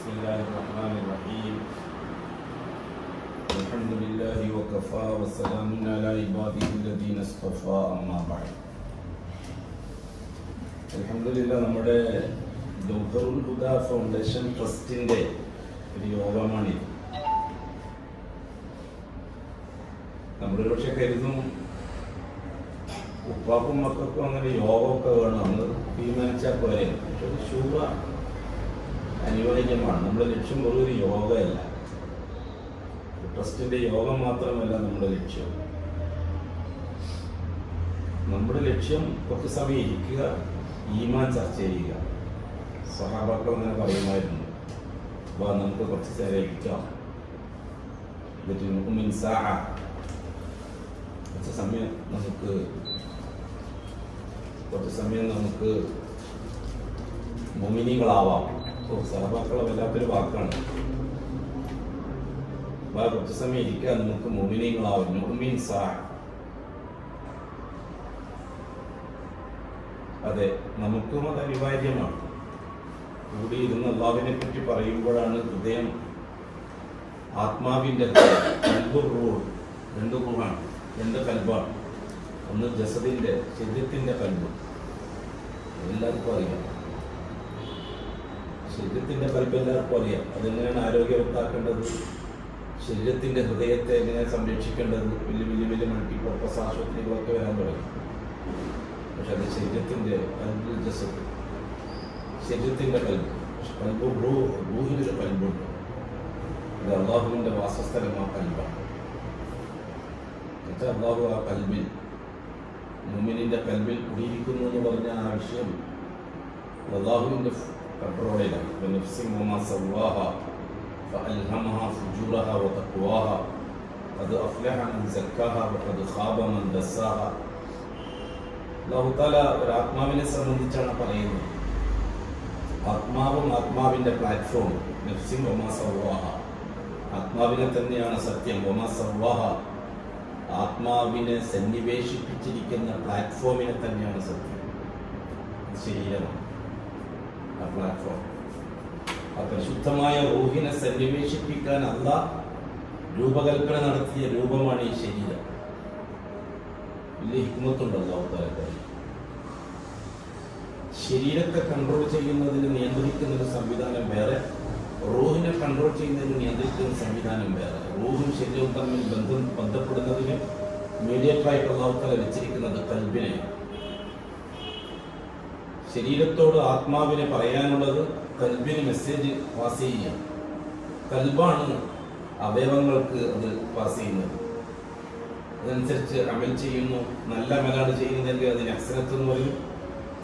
بسم الله الرحمن الرحيم الحمد لله وكفى والسلام على عباده الذين اصطفى أما بعد الحمد لله നമ്മുടെ ജൗഹറുൽ ഹുദ ഫൗണ്ടേഷൻ ട്രസ്റ്റിന്റെ ഒരു യോഗമാണ്. നമ്മളൊരു പക്ഷെ കരുതും ഉപ്പാക്കും മക്കൾക്കും അങ്ങനെ യോഗമൊക്കെ വേണം, നമ്മൾ തീരുമാനിച്ചാൽ പോരെ. പക്ഷെ ശുഭ അനിവാര്യമാണ്. നമ്മുടെ ലക്ഷ്യം ഒരു യോഗമല്ല, ട്രസ്റ്റിന്റെ യോഗം മാത്രമല്ല നമ്മുടെ ലക്ഷ്യം. നമ്മുടെ ലക്ഷ്യം കുറച്ച് സമയം ഇരിക്കുക, ഈമാൻ ചർച്ച ചെയ്യുക. സഹാബാക്കൾ അങ്ങനെ പറയുമായിരുന്നു, അപ്പോൾ നമുക്ക് കുറച്ച് നേരം ഇരിക്കാം, കുറച്ച് സമയം നമുക്ക് മുഅ്മിനീങ്ങളാവാം. സഹാബാക്കളെ വല്ലാത്തൊരു വാക്കാണ്. കുറച്ച് സമയം ഇരിക്കാൻ നമുക്ക് മുഅ്മിനീങ്ങളാവും. മുഅ്മിൻ സാ, അതെ, നമുക്കും അത് അനിവാര്യമാണ്. കൂടിയിരുന്ന് അല്ലാഹുവിനെ പറ്റി പറയുമ്പോഴാണ് ഹൃദയം, ആത്മാവിൻ്റെ രണ്ട് റൂഹാണ്, രണ്ട് കൽബാണ്. ഒന്ന് ജസദിൻ്റെ, ശരീരത്തിൻ്റെ കൽബ്, എല്ലാവർക്കും അറിയാം. ശരീരത്തിൻ്റെ കൽബ് എല്ലാവർക്കും അറിയാം. അതെങ്ങനെയാണ് ആരോഗ്യവത്താക്കേണ്ടത്, ശരീരത്തിൻ്റെ ഹൃദയത്തെ എങ്ങനെ സംരക്ഷിക്കേണ്ടത്. വലിയ മൾട്ടിപർപ്പസ് ആശുപത്രികളൊക്കെ വരാൻ തുടങ്ങി. പക്ഷെ അത് ശരീരത്തിൻ്റെ കൽബ്, ജസദ്, ശരീരത്തിൻ്റെ കൽബ്. റൂഹിലൊരു കൽബുണ്ട്, അത് അള്ളാഹുവിൻ്റെ വാസസ്ഥലം ആ കൽബാണ്. എന്നിട്ട് അള്ളാഹു ആ കൽബിൽ, മുഅ്മിനിന്റെ കൽബിൽ കുടിയിരിക്കുന്നു എന്ന് പറഞ്ഞ ആ വിഷയം അള്ളാഹുവിൻ്റെ കൺട്രോളിലാണ്. അല്ലാഹു തആല ഒരു ആത്മാവിനെ സംബന്ധിച്ചാണ് പറയുന്നത്. ആത്മാവും ആത്മാവിന്റെ പ്ലാറ്റ്ഫോം, നഫ്സിൻ വമാ സവ്വാഹ, ആത്മാവിനെ തന്നെയാണ് സത്യം. വമാ സവ്വാഹ, ആത്മാവിനെ സന്നിവേശിപ്പിച്ചിരിക്കുന്ന പ്ലാറ്റ്ഫോമിനെ തന്നെയാണ് സത്യം. ശരീരമാണ് ആ പ്ലാറ്റ്ഫോം. ആ പരിശുദ്ധമായ റൂഹിനെ സന്നിവേശിപ്പിക്കാൻ അല്ലാഹ് രൂപകൽപ്പന നടത്തിയ രൂപമാണ് ഈ ശരീരം. വലിയ ഹിക്മത്തുണ്ടല്ലോ അവതാരത്തിൽ. ശരീരത്തെ കൺട്രോൾ ചെയ്യുന്നതിന് നിയന്ത്രിക്കുന്ന ഒരു സംവിധാനം വേറെ, റൂഹിനെ കൺട്രോൾ ചെയ്യുന്നതിന് നിയന്ത്രിക്കുന്ന സംവിധാനം വേറെ. റൂഹും ശരീരവും തമ്മിൽ ബന്ധപ്പെടുന്നതിന് മീഡിയേറ്ററായിട്ട് അല്ലാഹു വെച്ചിരിക്കുന്നത് കൽബിനെ. ശരീരത്തോട് ആത്മാവിനെ പറയാനുള്ളത് കൽബിന് മെസ്സേജ് പാസ് ചെയ്യുക. കൽബാണ് അവയവങ്ങൾക്ക് അത് പാസ് ചെയ്യുന്നത്. അതനുസരിച്ച് അമൽ ചെയ്യുന്നു. നല്ല അമലാണ് ചെയ്യുന്നതെങ്കിൽ അതിന് ഹസനത്ത് എന്ന് പറയും,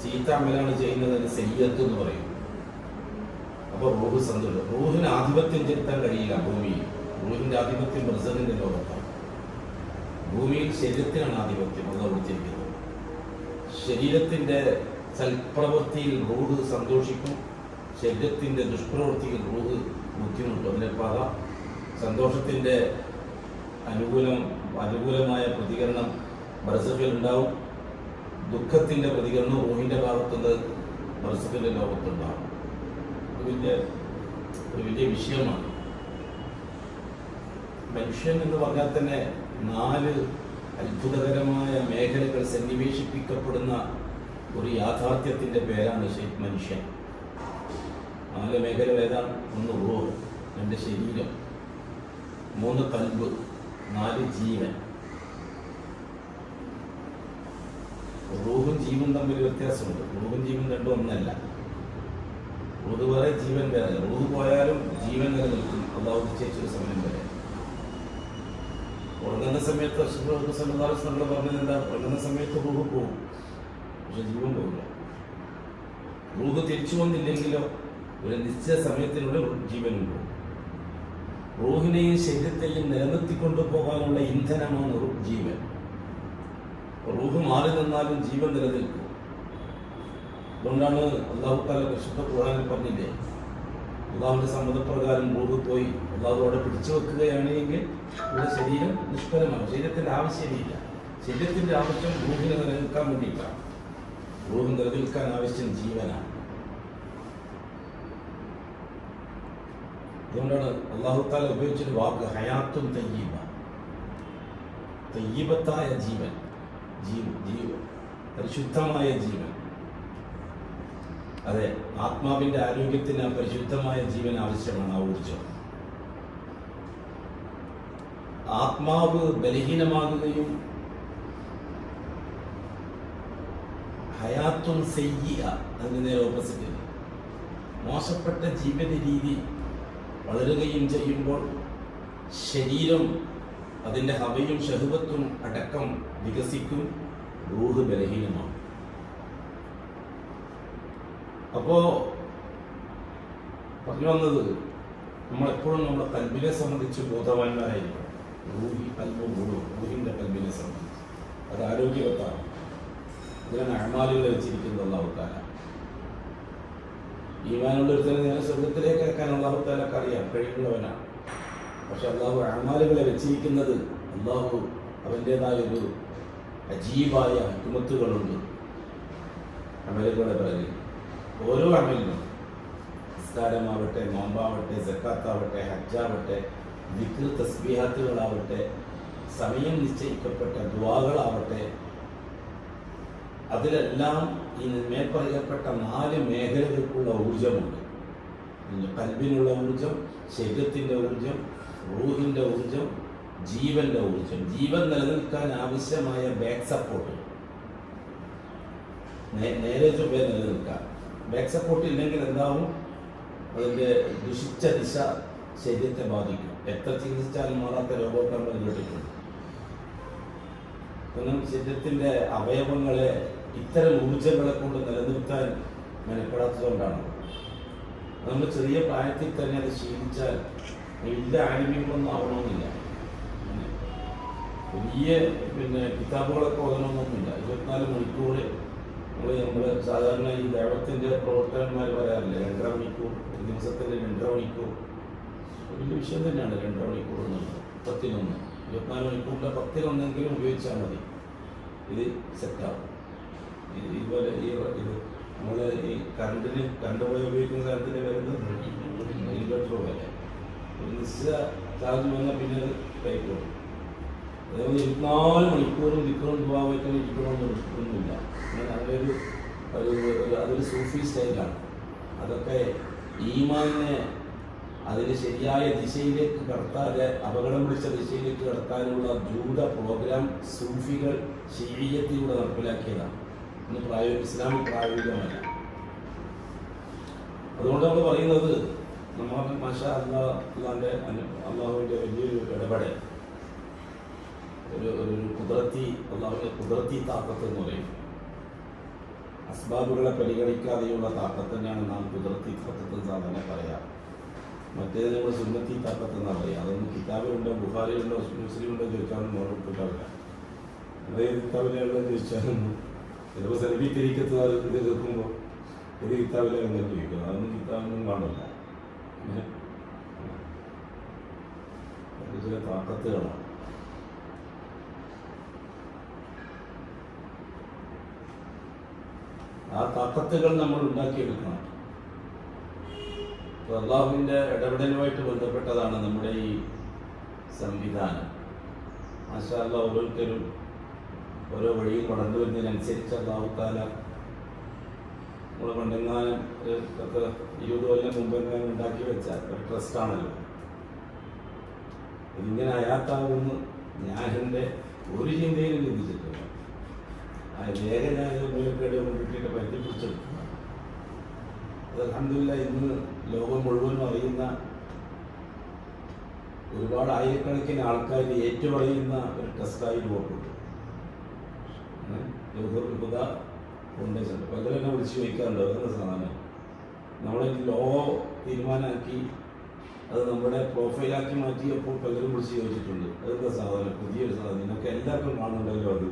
ചീത്ത അമലാണ് ചെയ്യുന്നതിന് സയ്യിഅത്ത് എന്ന് പറയും. അപ്പോൾ റൂഹ് സന്തുലിതം. റൂഹിന് ആധിപത്യം ചെലുത്താൻ കഴിയില്ല ഭൂമിയിൽ. റൂഹിന്റെ ആധിപത്യം ബർസഖിന്റെ ലോകത്താണ്. ഭൂമിയിൽ ശരീരത്തിനാണ് ആധിപത്യം അത് വിളിച്ചിരിക്കുന്നത്. ശരീരത്തിന്റെ സൽപ്രവൃത്തിയിൽ റൂഹ് സന്തോഷിക്കും, ശരീരത്തിന്റെ ദുഷ്പ്രവൃത്തിയിൽ റൂഹ് ബുദ്ധിമുട്ടും. അതിന്റെ പല സന്തോഷത്തിന്റെ അനുകൂലമായ പ്രതികരണം ബർസഖിൽ ഉണ്ടാവും, ദുഃഖത്തിന്റെ പ്രതികരണം റൂഹിന്റെ ഭാഗത്തുനിന്ന് ബർസഖിന്റെ ലോകത്തുണ്ടാവും. ഒരു വലിയ വിഷയമാണ്. മനുഷ്യൻ എന്ന് പറഞ്ഞാൽ തന്നെ 4 അത്ഭുതകരമായ മേഖലകൾ സന്നിവേശിപ്പിക്കപ്പെടുന്ന ഒരു യാഥാർത്ഥ്യത്തിന്റെ പേരാണ് മനുഷ്യൻ. 4 മേഖലകൾ ഏതാണ്? 1 റൂഹ്, 2 ശരീരം, 3 കൽബ്, 4 ജീവൻ. റൂഹും ജീവൻ തമ്മിൽ വ്യത്യാസമുണ്ട്. റൂഹും ജീവൻ രണ്ടും ഒന്നല്ല. റൂഹ് വേറെ, ജീവൻ വേറെ. റൂഹ് പോയാലും ജീവൻ നിലനിൽക്കും അല്ലാഹു നിശ്ചയിച്ചൊരു സമയം വരെ. ഉറങ്ങുന്ന സമയത്ത് പറഞ്ഞത് എന്താ? ഉറങ്ങുന്ന സമയത്ത് റൂഹ് പോകും, പക്ഷെ ജീവൻ പോകില്ല. റൂഹ് തിരിച്ചു വന്നില്ലെങ്കിലോ ഒരു നിശ്ചിത സമയത്തിനുള്ളിൽ ജീവനുണ്ട്. റൂഹിനെയും ശരീരത്തെയും നിലനിർത്തിക്കൊണ്ടു പോകാനുള്ള ഇന്ധനമാണ് ജീവൻ. റൂഹ് മാറി നിന്നാലും ജീവൻ നിലനിൽക്കും. അതുകൊണ്ടാണ് അല്ലാഹു തആല പരിശുദ്ധ ഖുർആനിൽ പറഞ്ഞില്ലേ, അല്ലാഹുവിന്റെ സമ്മതപ്രകാരം റൂഹ് പോയി അല്ലാഹു അവിടെ പിടിച്ചു വെക്കുകയാണ് എങ്കിൽ ഇവിടെ ശരീരം നിഷ്ഫലമാണ്. ശരീരത്തിന്റെ ആവശ്യമില്ല. ശരീരത്തിന്റെ ആവശ്യം റൂഹിനെ നിലനിൽക്കാൻ വേണ്ടിയിട്ടാണ്. റൂഹ് നിലനിൽക്കാൻ ആവശ്യം ജീവനാണ്. അതുകൊണ്ടാണ് അല്ലാഹു തആല ഉപയോഗിച്ചൊരു വാക്ക് ഹയാത്തുൻ തയ്യിബ, തയ്യിബത്തായ ജീവൻ, പരിശുദ്ധമായ ജീവൻ. അതെ, ആത്മാവിന്റെ ആരോഗ്യത്തിന് ആ പരിശുദ്ധമായ ജീവൻ ആവശ്യമാണ്, ആ ഊർജം. ആത്മാവ് ബലഹീനമാകുകയും ഹയാത്തുൻ സയ്യിഅ, അതിന് നേരെ ഓപ്പോസിറ്റ്, മോശപ്പെട്ട ജീവിത രീതി വളരുകയും ചെയ്യുമ്പോൾ ശരീരം അതിൻ്റെ ഹവയും ഷഹ്വത്തും അടക്കം വികസിക്കും, റൂഹ് ബലഹീനമാകും. അപ്പോ പറഞ്ഞു വന്നത്, നമ്മളെപ്പോഴും നമ്മുടെ കൽബിനെ സംബന്ധിച്ച് ബോധവാന്മാരായിരിക്കണം. റൂഹിന്റെ കൽബിനെ സംബന്ധിച്ച് അത് ആരോഗ്യവത്താണ്. ഇതിനാണ് അഅ്മാലുകൾ വെച്ചിരിക്കുന്നത് അല്ലാഹു തആല. ഈമാനുള്ള ഒരുത്തനെ നേരെ സ്വർഗ്ഗത്തിലേക്ക് അയക്കാൻ അല്ലാഹു തആലക്ക് അറിയാം, കഴിവുള്ളവനാണ്. പക്ഷെ അല്ലാഹു അഅ്മാലുകളെ വെച്ചിരിക്കുന്നത്, അല്ലാഹു അവൻ്റെതായ ഒരു അജീബായ ഹിക്മത്തുകളുണ്ട് അമലുകളുടെ പിറകിൽ. ഓരോ അമലിനും, നിസ്കാരമാവട്ടെ, നോമ്പാവട്ടെ, സക്കാത്താവട്ടെ, ഹജ്ജാവട്ടെ, ദിക്ർ തസ്ബീഹാത്തുകളാവട്ടെ, സമയം നിശ്ചയിക്കപ്പെട്ട ദുആകളാവട്ടെ, അതിലെല്ലാം ഈ മേൽപ്പറയപ്പെട്ട 4 മേഖലകൾക്കുള്ള ഊർജമുണ്ട്. കൽബിനുള്ള ഊർജം, ശരീരത്തിൻ്റെ ഊർജം, റൂഹിൻ്റെ ഊർജം, ജീവന്റെ ഊർജം. ജീവൻ നിലനിൽക്കാൻ ആവശ്യമായ ബാക്ക് സപ്പോർട്ട്, നേരെ ചൊവ്വേ നിലനിൽക്കാൻ ബാക്ക് സപ്പോർട്ട് ഇല്ലെങ്കിൽ എന്താവും? അതിൻ്റെ ദുഷിച്ച ദിശ ശരീരത്തെ ബാധിക്കും. എത്ര ചികിത്സിച്ചാലും മാറാത്ത രോഗമൊക്കെ നമ്മൾ കേട്ടിട്ടുണ്ട്. കാരണം ശരീരത്തിൻ്റെ അവയവങ്ങളെ ഇത്തരം ഊർജങ്ങളെ കൊണ്ട് നിലനിർത്താൻ മെനപ്പെടാത്തതുകൊണ്ടാണ്. നമ്മൾ ചെറിയ പ്രായത്തിൽ തന്നെ അത് ശീലിച്ചാൽ വലിയ ആനിമീകളൊന്നും ആവണമെന്നില്ല, വലിയ കിതാബുകളൊക്കെ ഓതണമെന്നൊന്നുമില്ല. 24 മണിക്കൂർ നമ്മൾ സാധാരണ ഈ ദൈവത്തിൻ്റെ പ്രവർത്തകന്മാർ പറയാറില്ല, 2.5 മണിക്കൂർ, ഒരു ദിവസത്തിൻ്റെ 2.5 മണിക്കൂർ വലിയ വിഷയം തന്നെയാണ്. 2.5 മണിക്കൂർ എന്നുള്ളത് 10-1, 24 മണിക്കൂറിൻ്റെ 10-1 ഉപയോഗിച്ചാൽ മതി, ഇത് സെറ്റാവും. ഇതുപോലെ ഇത് നമ്മൾ ഈ കറണ്ട് പോയി ഉപയോഗിക്കുന്ന കറണ്ടിന് വരുന്നത് ഇൻവെർട്ടർ പോലെ ഒരു നിശ്ചിത ചാർജ് വന്നാൽ പിന്നെ അത് കൈക്കോളും. അതേപോലെ 24 മണിക്കൂറും ദിക്റും ദുആ വയ്ക്കാൻ ഇരിക്കണമെന്നൊന്നുമില്ല. അതൊരു സൂഫി സ്റ്റൈലാണ്. അതൊക്കെ ഈമാനിനെ അതിന് ശരിയായ ദിശയിലേക്ക് കടത്താതെ അപകടം പിടിച്ച ദിശയിലേക്ക് കടത്താനുള്ള ജൂത പ്രോഗ്രാം സൂഫികൾ ശീഈയത്തിലൂടെ നടപ്പിലാക്കിയതാണ്. ഇസ്ലാമിക് പ്രായോഗികമല്ല. അതുകൊണ്ട് നമ്മൾ പറയുന്നത്, നമ്മൾ മാഷാ അള്ളാഹുവിൻ്റെ വലിയൊരു ഇടപെടൽ, ഒരു അള്ളാഹുവിൻ്റെ കുദറത്തി താക്കത്ത് എന്ന് പറയും. അസ്ബാബുകളെ പരിഗണിക്കാതെയുള്ള താക്കത്ത് തന്നെയാണ് നാം കുദറത്തി താക്കത്ത് സാധാരണ പറയാം. മറ്റേത് നമ്മൾ സുന്നത്തി താക്കത്ത് എന്നാണ് പറയുക. അതൊന്നും കിതാബിലുണ്ടോ, ബുഖാരിയുണ്ടോ, മുസ്ലിമുണ്ടോ ചോദിച്ചാലും നോക്കിയിട്ടാവില്ല. അതേത് കിതാബിലുള്ള ചോദിച്ചാലൊന്നും ചിലപ്പോൾ സെൽഫി തിരിക്കത്ത് ഇത് കേൾക്കുമ്പോൾ ഇത് കിതാബിലെ എന്ന് ചോദിക്കും. അതൊന്നും കിതാബൊന്നും കാണില്ല. ചില താക്കത്തുകളാണ്. ആ താക്കത്തുകൾ നമ്മൾ ഉണ്ടാക്കിയെടുക്കണം. അള്ളാഹുവിൻ്റെ ഇടപെടലുമായിട്ട് ബന്ധപ്പെട്ടതാണ് നമ്മുടെ ഈ സംവിധാനം. മാഷാ അല്ലാഹ് ഓരോരുത്തരും ഓരോ വഴിയിൽ കടന്നു വരുന്നതിനനുസരിച്ച് അല്ലാഹു തആല നമ്മൾ പണ്ടെങ്ങാനും 20 കൊല്ലം മുമ്പെങ്ങാനും ഉണ്ടാക്കി വെച്ച ഒരു ട്രസ്റ്റാണല്ലോ. ഇതിങ്ങനെ അയാത്താകുമെന്ന് ഞാൻ എൻ്റെ ഒരു ചിന്തയിലും ചിന്തിച്ചിട്ടില്ല. ആ രേഖ ഞാൻ ഉപയോഗക്കേട് കൊണ്ടിട്ട് പറ്റി പിടിച്ചെടുക്കുക. അത് അൽഹംദുലില്ലാഹ് ഇന്ന് ലോകം മുഴുവനും അറിയുന്ന ഒരുപാട് ആയിരക്കണക്കിന് ആൾക്കാർ ഏറ്റുപറയുന്ന ഒരു ട്രസ്റ്റായി രൂപപ്പെട്ടു. ഫൗണ്ടേഷൻ പലരും എന്നെ വിളിച്ച് ചോദിക്കാറുണ്ട്, അതെന്ന സാധനം നമ്മളെ ലോഗോ തീരുമാനമാക്കി അത് നമ്മുടെ പ്രൊഫൈലാക്കി മാറ്റിയപ്പോൾ പലരും വിളിച്ച് ചോദിച്ചിട്ടുണ്ട്, അതെന്താ സാധനം, പുതിയൊരു സാധനം, നിങ്ങൾക്ക് എല്ലാവർക്കും കാണുന്നുണ്ടല്ലോ. അത്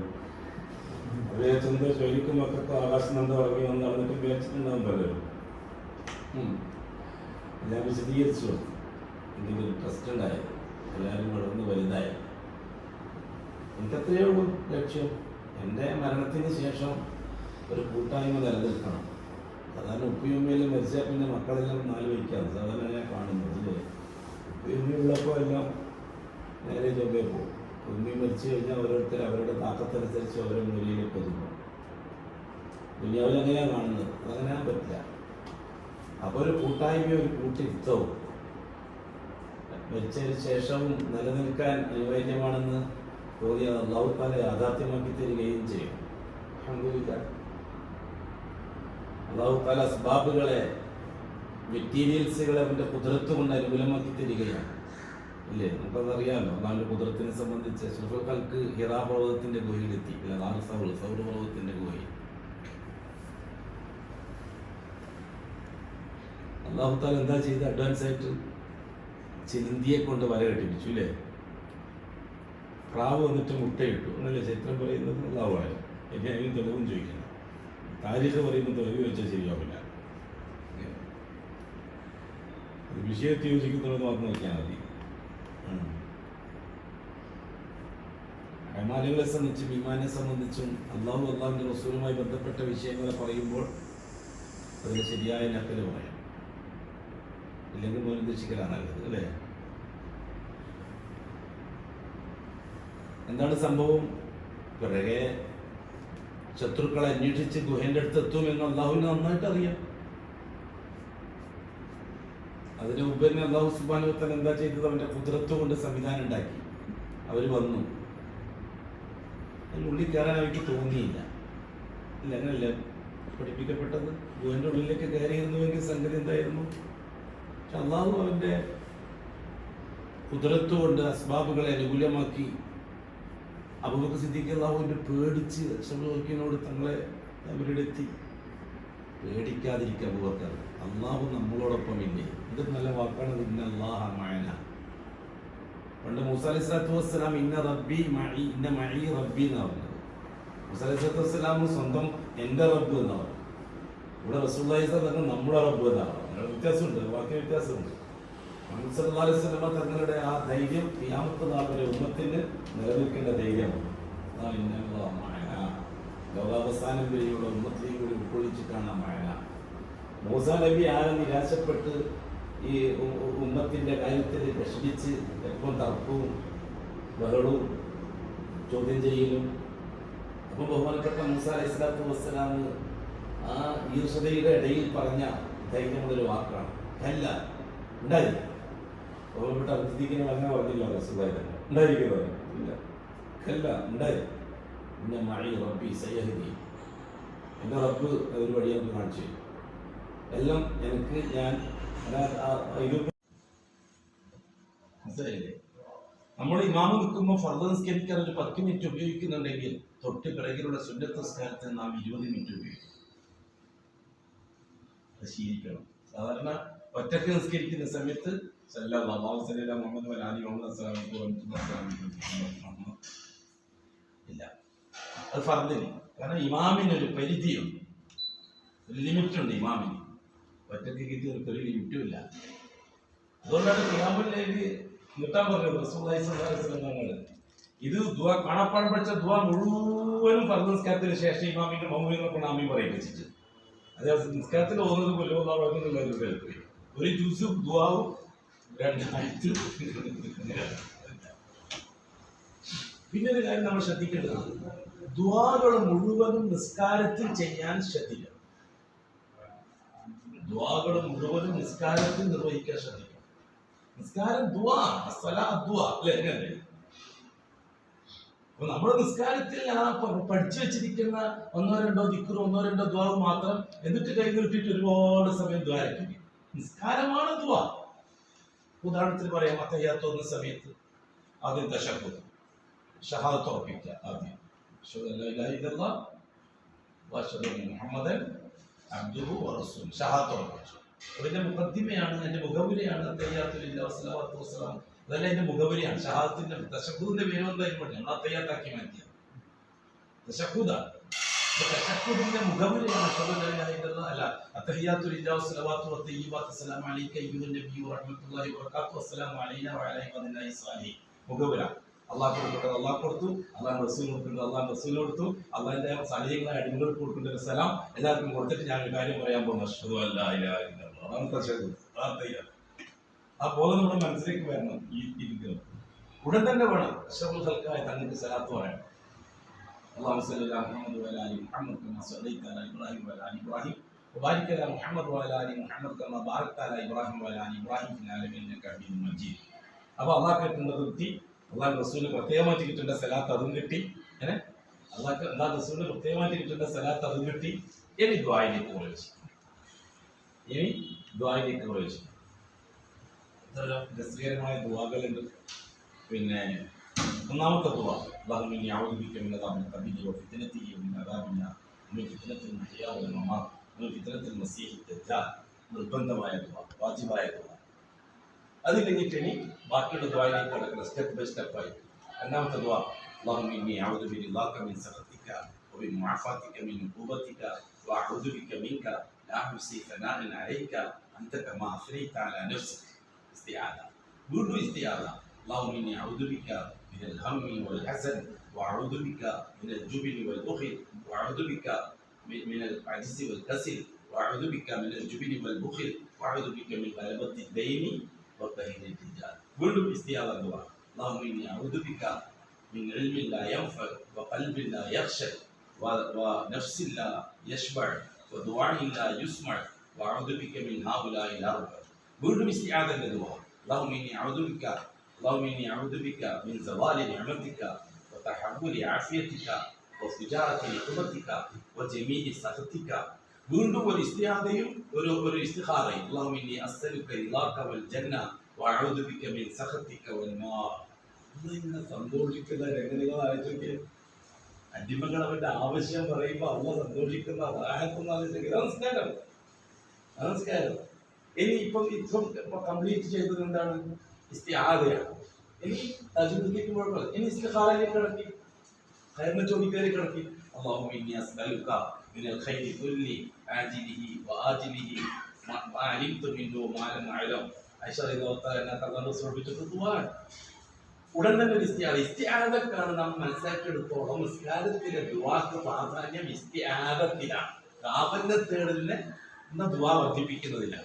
വിചാരിച്ചെന്തോ ചോദിക്കും മക്കൾക്ക് ആകാശം എന്തോ ഇറങ്ങി വന്ന് നടന്നിട്ട് വിചാരിച്ചിട്ടുണ്ടാകും പലരും. ഞാൻ വിശദീകരിച്ചു എന്തെങ്കിലും ഒരു ട്രസ്റ്റ് ഉണ്ടായത്, എല്ലാവരും വളർന്ന് വലുതായി. എനിക്കത്രയേ ഉള്ളൂ ലക്ഷ്യം. എൻ്റെ മരണത്തിന് ശേഷം ഒരു കൂട്ടായ്മ നിലനിൽക്കണം. സാധാരണ ഉപ്പയും ഉമ്മയിലും മരിച്ചാൽ പിന്നെ മക്കളെല്ലാം 4 വയ്ക്കാണ് സാധാരണ ഞാൻ കാണുന്നത്. മരിച്ചു കഴിഞ്ഞാൽ ഓരോരുത്തർ അവരുടെ താക്കത്തനുസരിച്ച് ഓരോ മൂലയിലേക്ക് ഒതുങ്ങും. ദുനിയാവിൽ അങ്ങനെയാണ് കാണുന്നത്. അതങ്ങനെ പറ്റില്ല. അപ്പോൾ ഒരു കൂട്ടായ്മയും ഒരു കൂട്ടിരുത്തവും മരിച്ചതിന് ശേഷവും നിലനിൽക്കാൻ അനിവാര്യമാണെന്ന് തോന്നിയത് അല്ലാഹു തആല യാഥാർത്ഥ്യമാക്കി തരികയും ചെയ്യും. അൽഹംദുലില്ലാഹ്. അല്ലാഹു തആല അസ്ബാബുകളെ, മെറ്റീരിയൽസുകളെ അവൻ്റെ കുതിരത്ത് കൊണ്ട് അനുകൂലമാക്കി തരികയാണ്. ഇല്ലേ? നമുക്കതറിയാമല്ലോ. അള്ളാഹുവിൻ്റെ കുതിരത്തിനെ സംബന്ധിച്ച് അഷ്റഫുൽ ഖൽഖ് ഹിറാ പർവ്വതത്തിൻ്റെ ഗുഹയിലെത്തി. സൗർ പർവ്വതത്തിൻ്റെ ഗുഹയിൽ അല്ലാഹു തആല എന്താ ചെയ്ത്? അഡ്വാൻസ് ആയിട്ട് ചിന്തിയെ കൊണ്ട് വല കെട്ടിപ്പിച്ചു. ഇല്ലേ? പ്രാവ് വന്നിട്ട് മുട്ടയിട്ടു എന്നല്ലേ ചരിത്രം പറയുന്നത്? അല്ലാഹുവാണ്. എനിക്ക് അതിന് തെളിവും ചോദിക്കണം. താരീഖ് പറയുമ്പോൾ തെളിവ് വെച്ചാൽ ശരിയാവില്ല. വിഷയത്തെ യോജിക്കുന്നുള്ളത് മാത്രം നോക്കിയാൽ മതി. ഹൈമാനുകളെ സംബന്ധിച്ചും ഈമാനെ സംബന്ധിച്ചും അള്ളാഹുവിൻ്റെ റസൂലുമായി ബന്ധപ്പെട്ട വിഷയങ്ങളെ പറയുമ്പോൾ അതിന് ശരിയായ നക്കല് പറയാം. ഇല്ലെങ്കിൽ മോനുദ്ദേശിക്കലാണ് നല്ലത്. അല്ലേ? എന്താണ് സംഭവം? പിറകെ ശത്രുക്കളെ അന്വേഷിച്ച് ഗുഹേൻ്റെ അടുത്ത് എത്തുമെന്ന് അള്ളാഹുവിന് നന്നായിട്ട് അറിയാം. അതിന് മുമ്പ് തന്നെ അള്ളാഹു സുബ്ഹാനഹു വ തആല എന്താ ചെയ്തത്? അവൻ്റെ കുതിരത്ത് കൊണ്ട് സംവിധാനം ഉണ്ടാക്കി. അവർ വന്നു. അതിനുള്ളിൽ കയറാൻ അവർക്ക് തോന്നിയില്ല. ഇല്ല, അങ്ങനല്ല പഠിപ്പിക്കപ്പെട്ടത്. ഗുഹൻ്റെ ഉള്ളിലേക്ക് കയറിയിരുന്നുവെങ്കിൽ സംഗതി എന്തായിരുന്നു? പക്ഷെ അള്ളാഹു അവൻ്റെ കുതിരത്ത് കൊണ്ട് അസ്ബാബുകളെ അനുകൂലമാക്കി. അബൂബക്കർ സിദ്ദീഖ് അള്ളാഹുവിൻ്റെ പേടിച്ച് അഷ്റഫുൽ തങ്ങളെ അവരുടെ എത്തി. പേടിക്കാതിരിക്കുക അബൂബക്കർ, അള്ളാഹു നമ്മളോടൊപ്പം ഇല്ലേ? ഇത് നല്ല വാക്കാണ്. ഇന്ന അല്ലാഹ മഅന. പണ്ട് മൂസ അലൈഹി സ്വലാത്തു വസ്സലാം ഇന്ന റബ്ബി മഈ, ഇന്ന മഈ റബ്ബി എന്നാണ് പറഞ്ഞത്. മൂസ അലൈഹി സ്വലാത്തു വസ്സലാം സ്വന്തം എൻ്റെ റബ്ബ് എന്നാണ് പറഞ്ഞത്. ഇവിടെ റസൂലുള്ളാഹി സ്വല്ലല്ലാഹു അലൈഹി വസല്ലം നമ്മുടെ റബ്ബ് എന്നാണ്. വ്യത്യാസമുണ്ട്, വാക്യ വ്യത്യാസമുണ്ട്. മുഹമ്മദ് സല്ലല്ലാഹു അലൈഹി വസല്ലം തങ്ങളുടെ ആ ധൈര്യം ഖിയാമത്ത് നാൾ വരെ ഉമ്മത്തിന് നിലനിൽക്കേണ്ട ധൈര്യമാണ്. ലോകാവസാനം വരെയുള്ള ഉമ്മത്തിലേക്ക് കൂടി ഉൾക്കൊള്ളിച്ചിട്ടാണ് മഴ. മൂസ നബി ആരെ നിരാശപ്പെട്ട് ഈ ഉമ്മത്തിൻ്റെ കാര്യത്തിൽ വിഷമിച്ച് എപ്പം തർക്കവും ബഹളവും ചോദ്യം ചെയ്യലും. അപ്പം ബഹുമാനപ്പെട്ട മൂസ അലൈഹി സ്വലാത്തു വസ്സലാം ആ ഈർഷതയുടെ ഇടയിൽ പറഞ്ഞ ധൈര്യമുള്ളൊരു വാക്കാണ് കല്ല. ഉണ്ടായി ബഹുമാനപ്പെട്ട അതിഥിക്കിനെ അങ്ങനെ പറഞ്ഞില്ല റസൂലുള്ളാഹി തന്നെ. ഉണ്ടായിരിക്കുന്നത് ഇല്ല, കല്ല ഉണ്ടായി. പിന്നെ മഴ റബ്ബി സയ്യഹദി, എൻ്റെ റബ്ബ് ഒരു വഴി നമുക്ക് കാണിച്ചു തരും. എല്ലാം എനിക്ക് ഞാൻ ഇത് മനസ്സിലായില്ലേ? നമ്മൾ ഇമാമ് നിൽക്കുമ്പോൾ ഫർദ് നിസ്കരിക്കാൻ ഒരു 10 മിനിറ്റ് ഉപയോഗിക്കുന്നുണ്ടെങ്കിൽ തൊട്ട് പിറകിലുള്ള സുന്നത്ത് നിസ്കാരത്തിന് നാം 20 മിനിറ്റ് ഉപയോഗിക്കും. അത് ശീലിക്കണം. സാധാരണ ഒറ്റക്ക് നിസ്കരിക്കുന്ന സമയത്ത് ഇല്ല, അത് ഫർദിന്. കാരണം ഇമാമിനൊരു പരിധിയുണ്ട്, ഒരു ലിമിറ്റുണ്ട്. ഇമാമിന് ഒറ്റക്ക് കിട്ടിയവർക്ക് ഒരു ലിമിറ്റും ഇല്ല. അതുകൊണ്ടാണ് ഖിയാമുൽ ലൈൽ നിർത്താൻ പറഞ്ഞത് റസൂലുള്ളാഹി സ്വല്ലല്ലാഹു അലൈഹി വസല്ലം. ഇത് ദുആ കാണാപ്പാടം പഠിച്ച ദുആ മുഴുവനും ഫർദ് നിസ്കാരത്തിന് ശേഷം ഇമാമിന്റെ മൗലൂദിനെ കൊണ്ട് ആമീൻ പറയിപ്പിച്ചിട്ട് അത് നിസ്കാരത്തിൽ ഓതുന്നത് കൊല്ലുന്ന ഒരു ജ്യൂസ് ദുആവും 2 ആയത്തും. പിന്നെ ഒരു കാര്യം നമ്മൾ ശ്രദ്ധിക്കേണ്ടത്, ദുആകൾ മുഴുവനും നിസ്കാരത്തിൽ ചെയ്യാൻ ശ്രദ്ധിക്കണം. ദുആകൾ മുഴുവനും നിസ്കാരത്തിൽ നിർവഹിക്കാൻ ശ്രദ്ധിക്കണം. നിസ്കാരം ദുആ, സ്വലാത്ത് ദുആ അല്ലേ? എങ്ങനെ? അപ്പൊ നമ്മുടെ നിസ്കാരത്തിൽ ആ പഠിച്ചു വെച്ചിരിക്കുന്ന 1-2 ദിക്റും 1-2 ദുആവും മാത്രം എന്നിട്ട് കൈ നിർത്തിയിട്ട് ഒരുപാട് സമയം ദ്വാരക്കും. നിസ്കാരമാണ് ദുആ. ഉദാഹരണത്തിന് പറയാം, അത്തഹിയ്യാത്ത് ഓതുന്ന സമയത്ത് ആദ്യം തശഹ്ഹുദ്, ഷഹാദത്ത് ഉറപ്പിക്കുക. ആദ്യം അശ്ഹദു അല്ലാ ഇലാഹ ഇല്ലല്ലാഹ് വ അശ്ഹദു അന്ന മുഹമ്മദൻ അബ്ദുഹു വ റസൂലുഹു, ഷഹാദത്ത് ഉറപ്പിച്ചു. അതിന്റെ മുഖദ്ദിമയാണ്, അതിന്റെ മുഖവുരയാണ് അത്തഹിയ്യാത്തു ലില്ലാഹി വസ്സലാത്തു വസ്സലാം. അതല്ല അതിന്റെ മുഖവുരയാണ്. ഷഹാദത്തിന്റെ തശഹ്ഹുദിന്റെ പേര് എന്തായാലും നമ്മൾ അത്തഹിയ്യാത്താക്കി മാറ്റിയത് തശഹ്ഹുദാണ്. തശഹ്ഹുദിന്റെ മുഖവുരയാണ് അശ്ഹദു അല്ലാ ഇലാഹ ഇല്ലല്ലാഹ്. അല്ല, അത്തഹിയ്യാത്തു ലില്ലാഹി വസ്സലാത്തു വത്തയ്യിബാത്തു അസ്സലാമു അലൈക അയ്യുഹൻ നബിയ്യു വറഹ്മത്തുള്ളാഹി വബറകാതുഹു അസ്സലാമു അലൈനാ വഅലാ ഇബാദില്ലാഹി സ്വാലിഹീൻ. മുഖവുര അള്ളാഹ് കൊടുക്കുന്നത് അള്ളാഹ് കൊടുത്തു, അള്ളാഹ് റസൂൽ കൊടുക്കുന്നത് അള്ളാഹ് റസൂൽ കൊടുത്തു, അള്ളാഹിന്റെ സാലിഹ്യങ്ങളായ അടിമകൾക്ക് കൊടുക്കേണ്ട ഒരു സലാം എല്ലാവർക്കും കൊടുത്തിട്ട് ഞാൻ ഒരു കാര്യം പറയാൻ പോകുന്നു. അശ്ഹദു അല്ലാ ഇലാഹ ഇല്ലല്ലാഹ്. അതാണ് തശഹ്ഹുദ്. ആ ബോധം നമ്മുടെ മനസ്സിലേക്ക് വരണം. ഈ ഇരിക്കുന്നത് ഉടൻ തന്നെ വേണം അഷ്റഫുൽ ഖൽഖായ തങ്ങൾക്ക് സലാത്ത് പറയാൻ. اللهم صل على محمد وعلى ال محمد كما صليت على ابراهيم وعلى ال ابراهيم وبارك على محمد وعلى ال محمد كما باركت على ابراهيم وعلى ال ابراهيم في العالمين انك حميد مجيد. അപ്പോൾ അള്ളാഹ് കിട്ടുന്നത് കിട്ടി, അള്ളാഹ് റസൂലിന് പ്രത്യേകമായിട്ട് കിട്ടേണ്ട സലാത്ത് അതും കിട്ടി. അങ്ങനെ അള്ളാഹ് റസൂലിന് പ്രത്യേകമായിട്ട് കിട്ടേണ്ട സലാത്ത് അതും കിട്ടി. ഇനി ദുആയിലേക്ക് പ്രവേശിച്ചു. രസകരമായ ദുആകളുണ്ട്. പിന്നെ ഒന്നാമത്തെ ദുആ അല്ലാഹുമ്മ ഇന്നി അഊദു ബിക മിൻ അദാബിൽ ഖബരി വഫിത്നതിഹി വമിൻ അദാബിൻ നാർ വമിൻ ഫിത്നത്തിൽ മഹ്യാ വൽ മമാത്ത് വമിൻ ഫിത്നത്തിൽ മസീഹി ദജ്ജാൽ. നിർബന്ധമായ ദുആ, വാജിബായ ദുആ. അത് കഴിഞ്ഞിട്ട് ഇനി ബാക്കിയുള്ള ദുആയിലേക്ക് കടക്കണം, സ്റ്റെപ്പ് ബൈ സ്റ്റെപ്പായി. രണ്ടാമത്തെ ദുആ അല്ലാഹുമ്മ ഇന്നി അഊദു ബിറിളാക മിൻ സഖതിക വബി മുആഫാതിക മിൻ ഉഖൂബതിക വഅഊദു ബിക മിൻക ലാ ഉഹ്സി സനാഅൻ അലൈക അൻത കമാ അസ്നൈത അലാ നഫ്സിക. ഇസ്തിആദ. വീണ്ടും ഇസ്തിആദ. اللهم إني أعوذ بك من الهم والحزن وأعوذ بك من الجبن والبخل وأعوذ بك من العجز والكسل وأعوذ بك من الجبن والبخل وأعوذ بك من غلبة الدين وقهر الرجال. വീണ്ടും ഇസ്തിആദ ദുആ. اللهم إني أعوذ بك من علم لا ينفع وقلب لا يخشع ونفس لا يشبع ودعاء لا يسمع وأعوذ بك من هؤلاء الأربعة. വീണ്ടും ഇസ്തിആദയുടെ ദുആ. اللهم إني أعوذ بك من زوال نعمتك وتحول عافيتك وفجاءة نقمتك وجميع سخطك. വീണ്ടും ഒരു ഇസ്തിആദയും ഒരു ഇസ്തിഖാറയും. اللهم إني أسألك رضاك والجنة وأعوذ بك من سخطك والنار. ഇങ്ങനെ സന്തോഷിക്കുന്ന രംഗങ്ങൾ ആലോചിച്ച് അടിമകൾ അവരുടെ ആവശ്യം പറയുമ്പോൾ അള്ളാഹ് സന്തോഷിക്കുന്ന നമസ്കാരം. ഇനി ഇപ്പം കംപ്ലീറ്റ് ചെയ്തത് എന്താണ്? ഇസ്തിആദയാണ്. ഇനി തജ്വീദിലേക്ക് കുഴപ്പമില്ല. ഇനി ഇസ്തിഖാറയിലേക്ക് കടക്കി, ഖൈറിനെ ചോദിക്കലേക്ക് കടക്കി. اللهم إني أسألك من الخير كله عاجله وآجله ما علمت منه وما لم أعلم. ആയിഷ റളിയല്ലാഹു തആല അൻഹ ശ്രദ്ധിച്ചിട്ട് ദുആ. ഉടൻ തന്നെ ഒരു ഇസ്തിആദക്കാണ് നാം മനസ്സിലാക്കിയെടുത്തോളം നിസ്കാരത്തിലെ ദുആക്ക് പ്രാധാന്യം ഇസ്തിആദത്തിലാണ്. കാവലിനെ തേടലിനെ ദുആ വർദ്ധിപ്പിക്കുന്നതില്ല.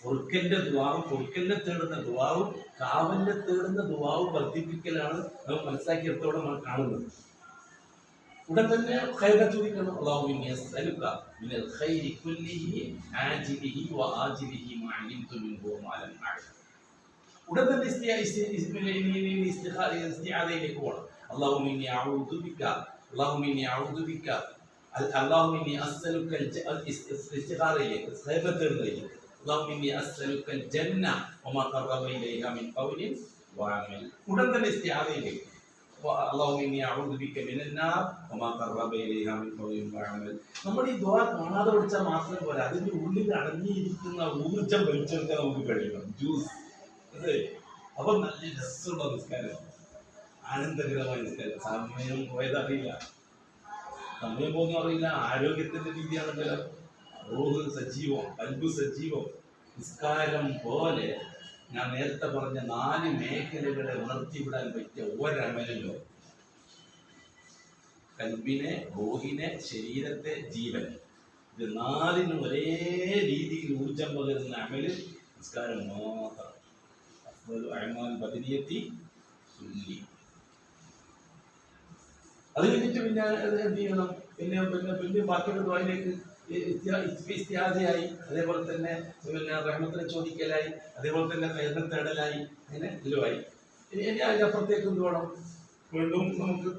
പൊറുക്കലിന്റെ ദുആവും പൊറുക്കലിനെ തേടുന്ന ദുആവും കാവലിനെ തേടുന്ന ദുആവും വർദ്ധിപ്പിക്കലാണ് നാം മനസ്സിലാക്കിയെടുത്തോളം നാം കാണുന്നത്. ഉടൻ തന്നെ ഖൈറിനെ ചോദിക്കണം. അല്ലാഹുമ്മ ഇന്നി അസ്അലുക മിനൽ ഖൈരി കുല്ലിഹി ആജിലിഹി വആജിലിഹി മാ അലിംതു മിൻഹു വമാ ലം അഅലം. ഉടൻ തന്നെ ഇസ്തിആദയിലേക്ക് പോകണം. اللهم إني أعوذ بك اللهم إني أسألك الاستغاثة اللهم إني أسألك الجنة وما قرب إليها من قول وعمل. ഉടൻ തന്നെ ഇസ്തിആദയിലേക്ക്. اللهم إني أعوذ بك من النار وما قرب إليها من قول وعمل. നമ്മൾ ഈ ദുആ കാണാതെ പഠിച്ചാൽ മാത്രം പോരാ, അതിന്റെ ഉള്ളിൽ അടങ്ങിയിരിക്കുന്ന ഊർജ്ജം വലിച്ചെടുക്കാൻ നമുക്ക് കഴിയണം. ജ്യൂസ് അപ്പൊ നല്ല രസമുള്ള നിസ്കാരം, ആനന്ദകരമായ നിസ്കാരം. സമയം പോയതറിയില്ല, സമയം പോകുന്ന അറിയില്ല. ആരോഗ്യത്തിന്റെ രീതിയാണല്ലോ. റൂഹ് സജീവം, കൽബ് സജീവം. നിസ്കാരം പോലെ ഞാൻ നേരത്തെ പറഞ്ഞ 4 മേഖലകളെ ഉണർത്തിവിടാൻ പറ്റിയ ഒരമലല്ലോ. കൽബിനെ, റൂഹിനെ, ശരീരത്തെ, ജീവൻ, ഇത് 4നും ഒരേ രീതിയിൽ ഊർജം പകരുന്ന അമല് നിസ്കാരം മാത്രം. അത് കഴിഞ്ഞിട്ട് പിന്നെ എന്ത് ചെയ്യണം? പിന്നെ ബാക്കിയുള്ള ദുആയിലേക്ക് ഇസ്തിആദയായി, അതേപോലെ തന്നെ പിന്നെ റഹ്മത്തിനെ ചോദിക്കലായി, അതേപോലെ തന്നെ ഖൈറിനെ തേടലായി, അങ്ങനെ ഇതിലുമായി. ഇനി അതിനപ്പുറത്തേക്ക് എന്ത് വേണം? വീണ്ടും നമുക്ക്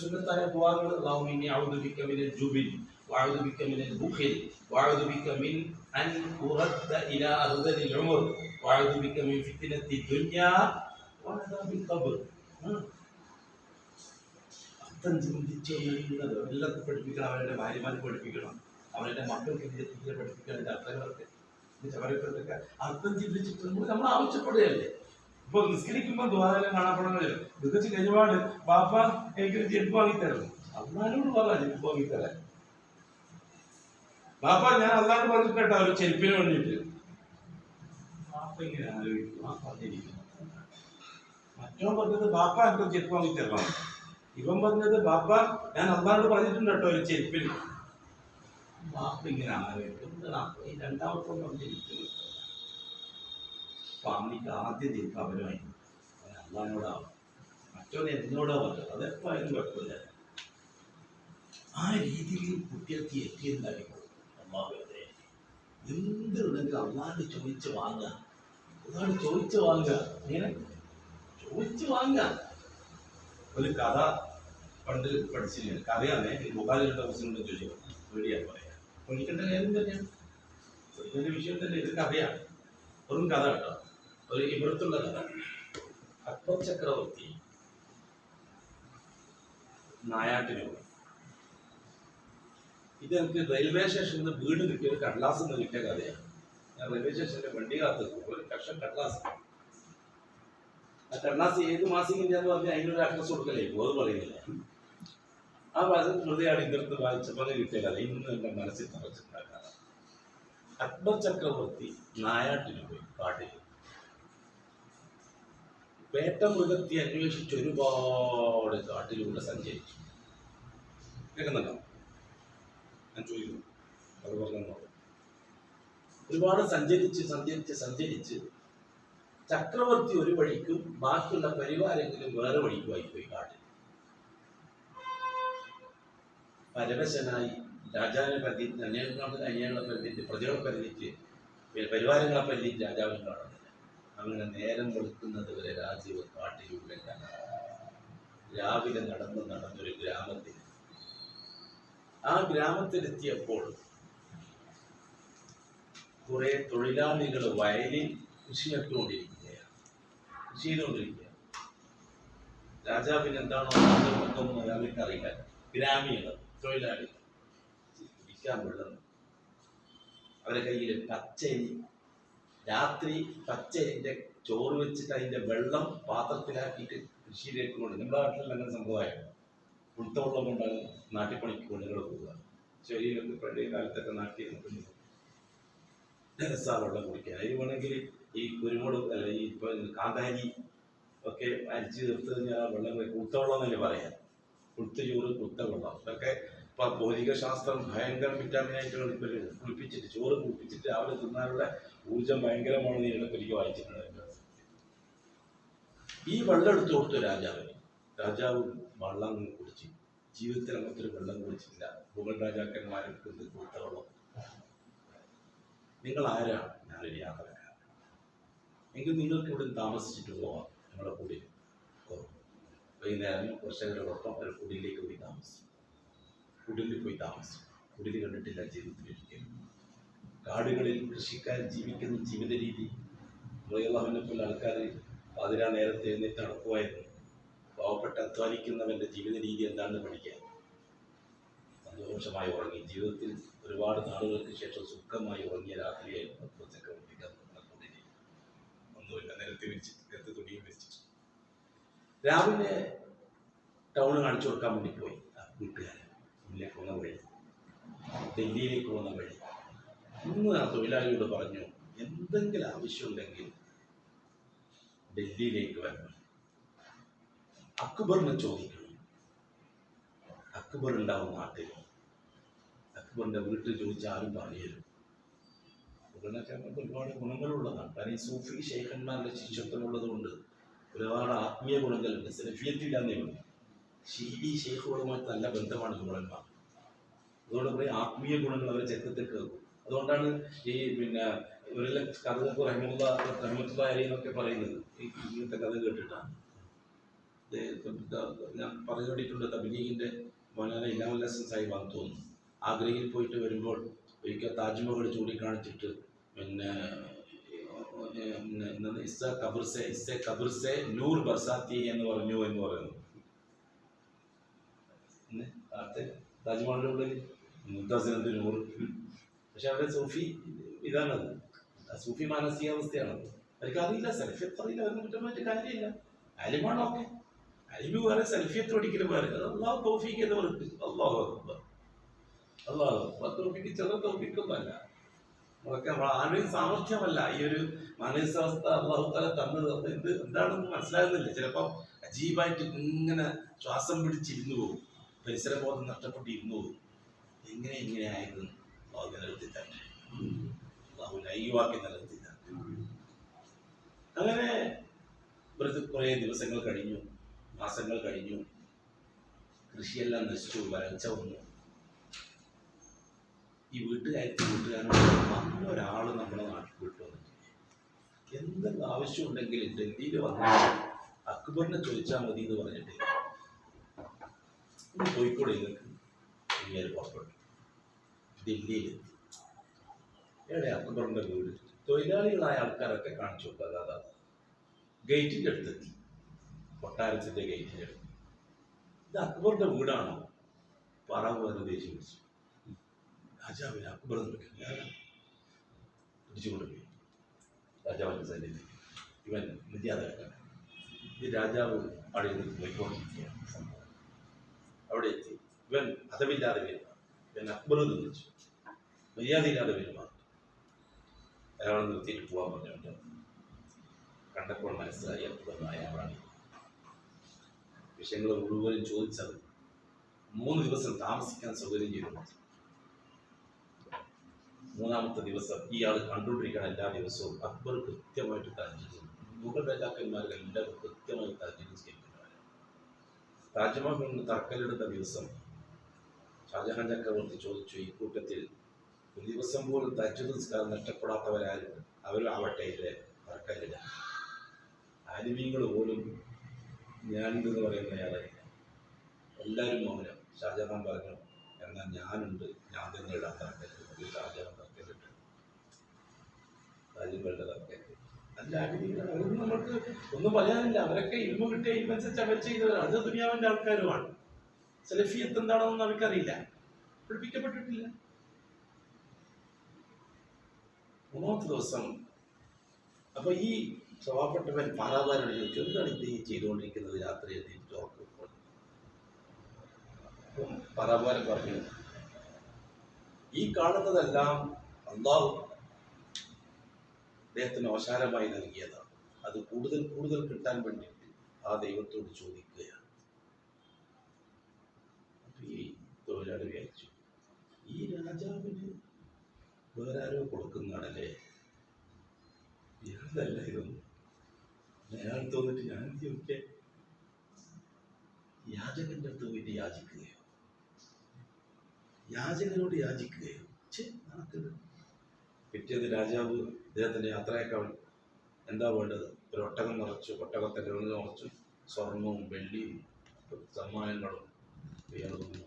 സുന്നത്തായ ദുആകൾ. اللهم إني أعوذ بك من الجبن وأعوذ بك من البخل وأعوذ بك من أن أرد إلى أرذل العمر وأعوذ بك من فتنة الدنيا وعذاب القبر. അർത്ഥം ചിന്തിച്ചുള്ളത് എല്ലാവർക്കും പഠിപ്പിക്കണം. അവരുടെ ഭാര്യമാരെ പഠിപ്പിക്കണം, അവരുടെ മക്കൾക്ക് തീരെ പഠിപ്പിക്കണം. അതിന്റെ അർത്ഥങ്ങളൊക്കെ അവരൊക്കെ അർത്ഥം ചിന്തിച്ചിട്ട് നമ്മൾ ആവശ്യപ്പെടുകയല്ലേ. ഇപ്പൊ നിസ്കരിക്കുമ്പോൾ ദുആയെല്ലാം കാണപ്പെടുന്നത് നിസ്കരിച്ച് കഴിഞ്ഞപാട് ബാപ്പ എനിക്കൊരു ചെരുപ്പ് വാങ്ങിത്തരണം. അള്ളാഹിനോട് പറയാം ചെരുപ്പ് വാങ്ങിത്തരാൻ. ബാപ്പ ഞാൻ അള്ളാഹിനോട് പറഞ്ഞിട്ടോ ഒരു ചെരുപ്പിന് വേണ്ടിയിട്ട്. ബാപ്പ ഇങ്ങനെ ആലോചിക്കും, ആ പറഞ്ഞിരിക്കും. മറ്റോ പറഞ്ഞത് ബാപ്പ എനിക്കൊരു ചെരുപ്പ് വാങ്ങിത്തരണം. ഇവൻ പറഞ്ഞത് ബാപ്പ ഞാൻ അള്ളാഹിനോട് പറഞ്ഞിട്ടുണ്ട് കേട്ടോ ഒരു ചെരുപ്പിന്. ബാപ്പ ഇങ്ങനെ ആലോചിക്കും, ഈ രണ്ടാമത്തെ പറഞ്ഞിരിക്കുന്നത്. അപ്പൊ അമ്മയ്ക്ക് ആദ്യം ചെരുപ്പ് അവനുമായി അള്ളാഹിനോടാവും. ചോദ്യം എന്നോടാ പറഞ്ഞത്, അതെപ്പോഴും കുഴപ്പമില്ല. ആ രീതിയിൽ കുട്ടികൾക്ക് എത്തിയെന്നായിരിക്കും അമ്മാവേ. എന്തുണ്ടെങ്കിലും അള്ളാഹ് ചോദിച്ച് വാങ്ങുക, അതാണ് ചോദിച്ച് വാങ്ങുക. ഇങ്ങനെ ചോദിച്ച് വാങ്ങുക. ഒരു കഥ പണ്ട് പഠിച്ചില്ല, കഥയാണ്. ബുഖാരിയുടെ മുസ്ലിമിന്റെ ചോദിച്ചു പേടിയാ പറയാ, പഠിക്കേണ്ട കാര്യം തന്നെയാണ്, പഠിക്കേണ്ട വിഷയം തന്നെ. ഇത് കഥയാണ്, വെറും കഥ കേട്ടോ, ഒരു ഇവിടത്തുള്ള കഥ. അക്ബർ ചക്രവർത്തി നായാട്ടിന് പോയി. ഇത് എനിക്ക് റെയിൽവേ സ്റ്റേഷനിൽ നിന്ന് വീട് കിട്ടിയ ഒരു കടലാസ് നിന്ന് കിട്ടിയ കഥയാണ്. ഞാൻ റെയിൽവേ സ്റ്റേഷന്റെ വണ്ടി കാത്ത് ഒരു കഷ്ണം കടലാസ്. ആ കടലാസ് ഏത് മാസികയാന്ന് പറഞ്ഞാൽ അതിനൊരു അഡ്രസ് കൊടുക്കലേ, അത് പറയുന്നില്ല. ആ ഭാഷ ഹൃദയാണ് ഇന്നത്തെ വായിച്ചപ്പോൾ കിട്ടിയ കഥ ഇന്ന് എന്റെ മനസ്സിൽ തറച്ചിട്ടുള്ള കഥ. അക്ബർ ചക്രവർത്തി നായാട്ടിന് പോയി, കാട്ടിൽ. വേട്ട മൃഗത്തെ അന്വേഷിച്ച് ഒരുപാട് കാട്ടിലൂടെ സഞ്ചരിച്ചു. കേൾക്കുന്നുണ്ടോ? ഞാൻ ചോദിക്കുന്നു, അത് പറഞ്ഞു. ഒരുപാട് സഞ്ചരിച്ച് ചക്രവർത്തി ഒരു വഴിക്കും ബാക്കിയുള്ള പരിവാരെങ്കിലും വേറെ വഴിക്കുമായി പോയി കാട്ടിൽ. പരവശനായി രാജാവിനെ പറ്റിയിട്ട് അന്യങ്ങളെ പറ്റിയിട്ട് പ്രജകളെ പറ്റിയിട്ട് പരിവാരങ്ങളെ പറ്റിയിട്ട് രാജാവിനെ കാണുന്നില്ല. അങ്ങനെ നേരം വെളുക്കുന്നത് വരെ രാജീവ് കാട്ടിലൂടെ രാവിലെ നടന്നൊരു ഗ്രാമത്തിൽ. ആ ഗ്രാമത്തിലെത്തിയപ്പോൾ കുറെ തൊഴിലാളികൾ വയലിൽ കൃഷി ചെയ്തുകൊണ്ടിരിക്കുകയാണ്. രാജാവിന് എന്താണോ ഒന്നും അയാൾക്ക് അറിയില്ല. ഗ്രാമീണർ തൊഴിലാളികൾ കുടിക്കാൻ വെള്ളം, അവരുടെ കയ്യിൽ പച്ചരി, രാത്രി പച്ചരിന്റെ ചോറ് വെച്ചിട്ട് അതിന്റെ വെള്ളം പാത്രത്തിലാക്കിയിട്ട് കൃഷിയിലേക്ക് കൊണ്ട്. നമ്മുടെ നാട്ടിൽ അങ്ങനെ സമ്പ്രദായം. ഉൾത്തവെള്ളം കൊണ്ടാണ് നാട്ടിപ്പണിക്ക് കൊണ്ടുകൾ പോവുക. ശരീരത്തിൽ പഴയ കാലത്തൊക്കെ നാട്ടിൽ നിൽക്കുന്നത് രസാ വെള്ളം കുടിക്കാൻ. അതിന് വേണമെങ്കിൽ ഈ കുരുമുളക് അല്ല ഈ ഇപ്പൊ കാന്താരി ഒക്കെ അരിച്ച് തീർത്ത് കഴിഞ്ഞാൽ ആ വെള്ളം കുത്തവെള്ളം എന്നല്ലേ പറയാം. കുത്ത ചോറ്, കുത്ത വെള്ളം. ഇതൊക്കെ ഇപ്പൊ ഭൗതിക ശാസ്ത്രം ഭയങ്കര വിറ്റാമിനായിട്ട് കുളിപ്പിച്ചിട്ട് ചോറ് കുളിപ്പിച്ചിട്ട് രാവിലെ തിന്നാനുള്ള ഊർജം ഭയങ്കരമാണെന്ന് ഇതിനെപ്പറ്റി വായിച്ചിട്ടുണ്ട്. ഈ വെള്ളം എടുത്തു കൊടുത്തു രാജാവിന്. രാജാവ് വെള്ളം കുടിച്ചു. ജീവിതത്തിൽ അങ്ങനത്തെ വെള്ളം കുടിച്ചിട്ടില്ല. മുഗൾ രാജാക്കന്മാരെടുക്കുന്നത് കുത്ത വെള്ളം. നിങ്ങൾ ആരാണ്? ഞാനൊരു യാത്രക്കാരൻ. എങ്കിൽ നിങ്ങൾക്ക് ഇവിടെ താമസിച്ചിട്ട് പോവാം, ഞങ്ങളുടെ കുടിയിൽ. വൈകുന്നേരം കർഷകരോടൊപ്പം ഒരു കുടിയിലേക്ക് പോയി താമസിച്ചു. കുടിൽ കണ്ടിട്ടില്ല ജീവിതത്തിൽ ഒരിക്കലും. കാടുകളിൽ കൃഷിക്കാർ ജീവിക്കുന്ന ജീവിത രീതി, മൃഗവാഹനെ പോലെ ആൾക്കാർ പാതിരാ നേരത്തെ എഴുന്നേറ്റ് നടക്കുമായിരുന്നു. പാവപ്പെട്ട അധ്വാനിക്കുന്നവന്റെ ജീവിത രീതി എന്താണെന്ന് പഠിക്കാൻ. സന്തോഷമായി ഉറങ്ങി. ജീവിതത്തിൽ ഒരുപാട് നാളുകൾക്ക് ശേഷം സുഖമായി ഉറങ്ങിയ രാത്രിയായിരുന്നു അക്ബർ ചക്രവർത്തിക്ക്. ഒന്നുമില്ല, നിരത്തി തുണിയും വെച്ചിട്ട് രാവിലെ ടൗണ് കാണിച്ചു കൊടുക്കാൻ വേണ്ടി പോയി. വീട്ടുകാരൻ മുന്നിലേക്ക് പോകുന്ന വഴി, ഡൽഹിയിലേക്ക് പോകുന്ന വഴി. ഇന്ന് ആ തൊഴിലാളിയോട് പറഞ്ഞു, എന്തെങ്കിലും ആവശ്യമുണ്ടെങ്കിൽ ഡൽഹിയിലേക്ക് വരണം, അക്ബറിനെ ചോദിക്കണം. അക്ബർ ഉണ്ടാവും നാട്ടിൽ. അക്ബറിന്റെ വീട്ടിൽ ചോദിച്ചാൽ ആരും പറഞ്ഞു. ഒരുപാട് ഗുണങ്ങളുള്ളതാണ്. കാരണം ഈ സൂഫി ശൈഖന്മാരുടെ ശിഷ്യത്വമുള്ളത് കൊണ്ട് ഒരുപാട് ആത്മീയ ഗുണങ്ങളുണ്ട്. സെലഫിയത്തില്ലാന്നേ ഉള്ളൂ. ഷീബി ഷെയ്ഖുകളുമായിട്ട് നല്ല ബന്ധമാണ് ഗുണന്മാർ. അതുകൊണ്ട് കുറേ ആത്മീയ ഗുണങ്ങൾ അവരെ ചരിത്രത്തിൽ കേൾക്കും. അതുകൊണ്ടാണ് ഈ ഒരു കഥകൾക്ക് റഹ്മത്തുള്ളാഹി എന്നൊക്കെ പറയുന്നത്. ഇങ്ങനത്തെ കഥ കേട്ടിട്ടാണ്. ഞാൻ പറഞ്ഞു കേട്ടിട്ടുണ്ട്. തബ്ലീഗിന്റെ മൗലാന ഇനാമുൽ ഹസൻ സാഹിബാന്ന് തോന്നുന്നു. ആഗ്രയിൽ പോയിട്ട് വരുമ്പോൾ ഒരിക്കൽ താജ്മഹൽ ചൂണ്ടിക്കാണിച്ചിട്ട് കബർസെ നൂർ ബർസാത്തി എന്ന് പറയുന്നു. താജ്മഹലിന്റെ ഉള്ളിൽ മുംതാസിനത്ത് നൂറ്. പക്ഷെ അവരുടെ സൂഫി ഇതാണത്, സൂഫി മാനസികാവസ്ഥയാണത്. അവർക്ക് അറിയില്ല, സെൽഫിയത്ത് അറിയില്ല. അവരെ കുറ്റം മറ്റു കാര്യമില്ല. അലിമാണോ ഒക്കെ, അലിമ് വേറെ സെൽഫിയത്ത് പഠിക്കലും വേറെ. അള്ളാഹു തൗഫീഖ് എന്ന് പറഞ്ഞിട്ട് അള്ളാഹു തൗഫീഖ് ചെറു തൗഫീഖൊന്നുമല്ല. നമ്മളൊക്കെ ആരുടെയും സാമർഥ്യമല്ല. ഈ ഒരു മാനസികാവസ്ഥ അള്ളാഹു തആല തന്നത് ഇത് എന്താണെന്ന് മനസ്സിലാകുന്നില്ല. ചിലപ്പോൾ അജീബായിട്ട് ഇങ്ങനെ ശ്വാസം പിടിച്ചിരുന്നു പോകും, പരിസരബോധം നഷ്ടപ്പെട്ടിരുന്നു പോകും. എങ്ങനെയായിരുന്നു അള്ളാഹു നിലനിർത്തി തന്നെ, അള്ളാഹു ലൈവാക്കി നിലനിർത്തി തന്നെ. അങ്ങനെ കുറേ ദിവസങ്ങൾ കഴിഞ്ഞു. മാസങ്ങൾ കഴിഞ്ഞു, കൃഷിയെല്ലാം നശിച്ചു, വരൾച്ച വന്നു. ഈ വീട്ടുകാരോട് നല്ലൊരാൾ നമ്മുടെ നാട്ടിൽ വിട്ടു വന്നിട്ട് എന്തെങ്കിലും ആവശ്യമുണ്ടെങ്കിൽ ഡൽഹിയിൽ വന്നാൽ അക്ബറിനെ ചോദിച്ചാൽ മതി എന്ന് പറഞ്ഞിട്ട് കോഴിക്കോട് ഇങ്ങനെ പുറപ്പെട്ടു. ഡൽഹിയിലെത്തി. എവിടെ അക്ബറിന്റെ വീട്? തൊഴിലാളികളായ ആൾക്കാരൊക്കെ കാണിച്ചു കൊടുക്കുക. അതാ ഗേറ്റിന്റെ അടുത്തെത്തി, കൊട്ടാരത്തിന്റെ ഗേറ്റിന്റെ അടുത്ത്. ഇത് അക്ബറിന്റെ വീടാണോ? പറവെന്ന് ദേഷ്യം വിളിച്ചു. രാജാവിന് അക്ബർ പിടിച്ചുകൊണ്ടുപോയി രാജാവിന്റെ സൈന്യത്തിൽ. ഇവൻ മര്യാദ കേട്ട ഈ രാജാവ് അവിടെ നിന്ന് പോയിക്കൊണ്ടിരിക്കുകയാണ്. സംഭവം അവിടെ എത്തി. ഇവൻ അതവില്ലാതെ വരുന്ന ഇവൻ അക്ബർ എന്ന് വിളിച്ചു. മര്യാദയില്ലാതെ വരുമാ അയാളെ നിർത്തിയിട്ട് പോകാൻ പറഞ്ഞുകൊണ്ട് കണ്ടപ്പോൾ മനസ്സിലായി അക്ബർ അയാളാണ്. വിഷയങ്ങൾ മുഴുവനും ചോദിച്ചത് 3 ദിവസം താമസിക്കാൻ സൗകര്യം ചെയ്തു. 3-ാമത്തെ ദിവസം ഇയാൾ കണ്ടുകൊണ്ടിരിക്കണം. എല്ലാ ദിവസവും അക്ബർ കൃത്യമായിട്ട് താജ്മഹൽ, മുഗൾ രാജാക്കന്മാർക്ക് എല്ലാവരും കൃത്യമായി താജ്മഹൽ സ്കരിക്കുന്നവരാണ്. താജ്മഹലിന് തറക്കല്ലിടുന്ന ദിവസം ഷാജഹാൻ ചക്രവർത്തി ചോദിച്ചു, ഈ കൂട്ടത്തിൽ ഒരു ദിവസം പോലും തഹജ്ജുദ് നിസ്കാരം നഷ്ടപ്പെടാത്തവരാരും അവരാവട്ടെ ഇല്ലേ തറക്കല്ലിട. ആലിമീങ്ങൾ പോലും ഞാനുണ്ടെന്ന് പറയുന്നയാളെ എല്ലാവരും മൗനം. ഷാജഹാൻ പറഞ്ഞു, എന്നാൽ ഞാനുണ്ട്, ഞാൻ തന്നെ ഇടാൻ തറക്കല്ല്. ഷാജഹാൻ തറക്കല്ലിട്ട് താജ്മഹലിന്റെ തറക്കല്ല്. അല്ല ആലിമീങ്ങൾ അവരൊന്നും നമുക്ക് ഒന്നും പറയാനില്ല. അവരൊക്കെ ഇൽമ കിട്ടിയ ഇൽമനുസരിച്ച് അവർ ചെയ്തവരാണ്. അത് ദുനിയാവിന്റെ ആൾക്കാരുമാണ്. സലഫിയത്ത് എന്താണെന്നൊന്നും അവർക്കറിയില്ല, പഠിപ്പിക്കപ്പെട്ടിട്ടില്ല. 3-ാമത്തെ ദിവസം അപ്പൊ ഈ സ്വഭാവപ്പെട്ടവൻ പാറാവാരോട് ചോദിച്ചു, എന്താണ് ഇത് ചെയ്തുകൊണ്ടിരിക്കുന്നത്? രാത്രി എഴുതിയിട്ട് ഉറക്കം. പാറാവാരൻ പറഞ്ഞു, ഈ കാണുന്നതെല്ലാം അല്ലാഹു അദ്ദേഹത്തിന് അവസാനമായി നൽകിയതാണ്. അത് കൂടുതൽ കൂടുതൽ കിട്ടാൻ വേണ്ടിയിട്ട് ആ ദൈവത്തോട് ചോദിക്കുകയാണ്. അപ്പൊ ഈ തൊഴിലാളി വിചാരിച്ചു, ഈ രാജാവിന് വേറെ ആരോ കൊടുക്കുന്നതാണല്ലേ, ഇതല്ല ഇതൊന്നും. അയാൾ തോന്നിട്ട് ഞാൻ ചോദിക്കാൻ യാചകന്റെ അടുത്ത് പോയിട്ട് യാചിക്കുകയോ, യാചകനോട് യാചിക്കുകയോ നടക്കുന്നത്. പിറ്റേന്ന് രാജാവ് അദ്ദേഹത്തിന്റെ യാത്രയേക്കാൾ എന്താ വേണ്ടത്? ഒരു ഒട്ടകം നിറച്ചു, ഒട്ടകത്തിന്റെ ഉള്ളിൽ നിറച്ചു സ്വർണവും വെള്ളിയും സമ്മാനങ്ങളും. ഒന്നും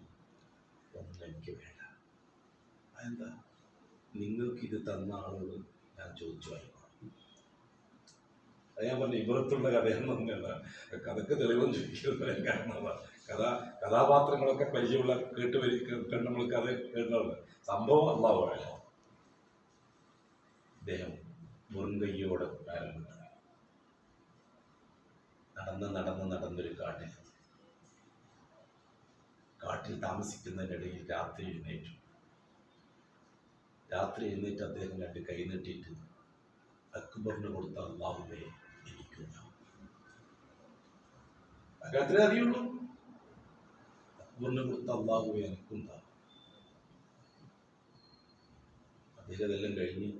എനിക്ക് വേണ്ട. അതെന്താ? നിങ്ങൾക്ക് ഇത് തന്ന ആളോട് ഞാൻ ചോദിച്ചു വായിക്കണം. അത് ഞാൻ പറഞ്ഞു, ഇവരത്തുള്ള കഥയെന്ന് പറഞ്ഞാൽ കഥക്ക് തെളിവൊന്നും ചോദിക്കുന്നത്. കാരണം കഥാപാത്രങ്ങളൊക്കെ പരിചയമുള്ള കേട്ട് നമ്മൾ കഥ കേട്ടത് സംഭവം അല്ലാഹുവാണ്. അദ്ദേഹം മുറുങ്കയ്യോടെ ആരംഭിച്ചു. നടന്നൊരു കാട്ടിൽ താമസിക്കുന്നതിനിടയിൽ രാത്രി എഴുന്നേറ്റ് അദ്ദേഹം 2 കൈ നീട്ടിയിട്ട് അക്ബറിന് കൊടുത്ത അല്ലാഹുവേ ഇരിക്കുന്ന അത്രേ അറിയുള്ളൂ. അക്ബറിന് കൊടുത്ത അല്ലാഹുവേ എനിക്കുണ്ടാ. അദ്ദേഹം ഇതെല്ലാം കഴിഞ്ഞ്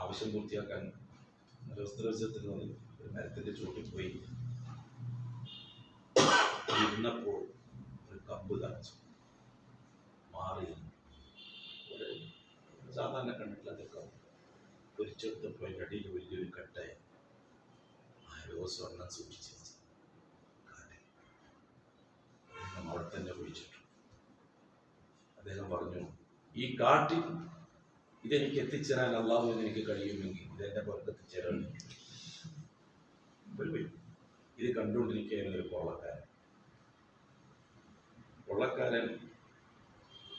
ആവശ്യം പൂർത്തിയാക്കാൻ വസ്ത്രവശത്തിൽ ഒരു മരത്തിന്റെ ചൂട്ടിൽ പോയി ഇരുന്നപ്പോൾ ഒരു കമ്പ് തറച്ചു മാറി. സാധാരണ കണ്ടിട്ടില്ല. പൊരിച്ചെടുത്തപ്പോൾ അതിൻ്റെ അടിയിൽ വലിയൊരു കട്ടായി ആരോ സ്വർണം സൂക്ഷിച്ചു കാട്ടിൽ. അവിടെ തന്നെ കുഴിച്ചിട്ടു. അദ്ദേഹം പറഞ്ഞു, ഈ കാട്ടിൽ ഇതെനിക്ക് എത്തിച്ചേരാൻ അല്ലാഹുവിന് എനിക്ക് കഴിയുമെങ്കിൽ ഇതെന്റെ പുറത്ത് എത്തിച്ചേരാൻ. ഇത് കണ്ടുകൊണ്ടിരിക്കുകയായിരുന്നു ഒരു കൊള്ളക്കാരൻ.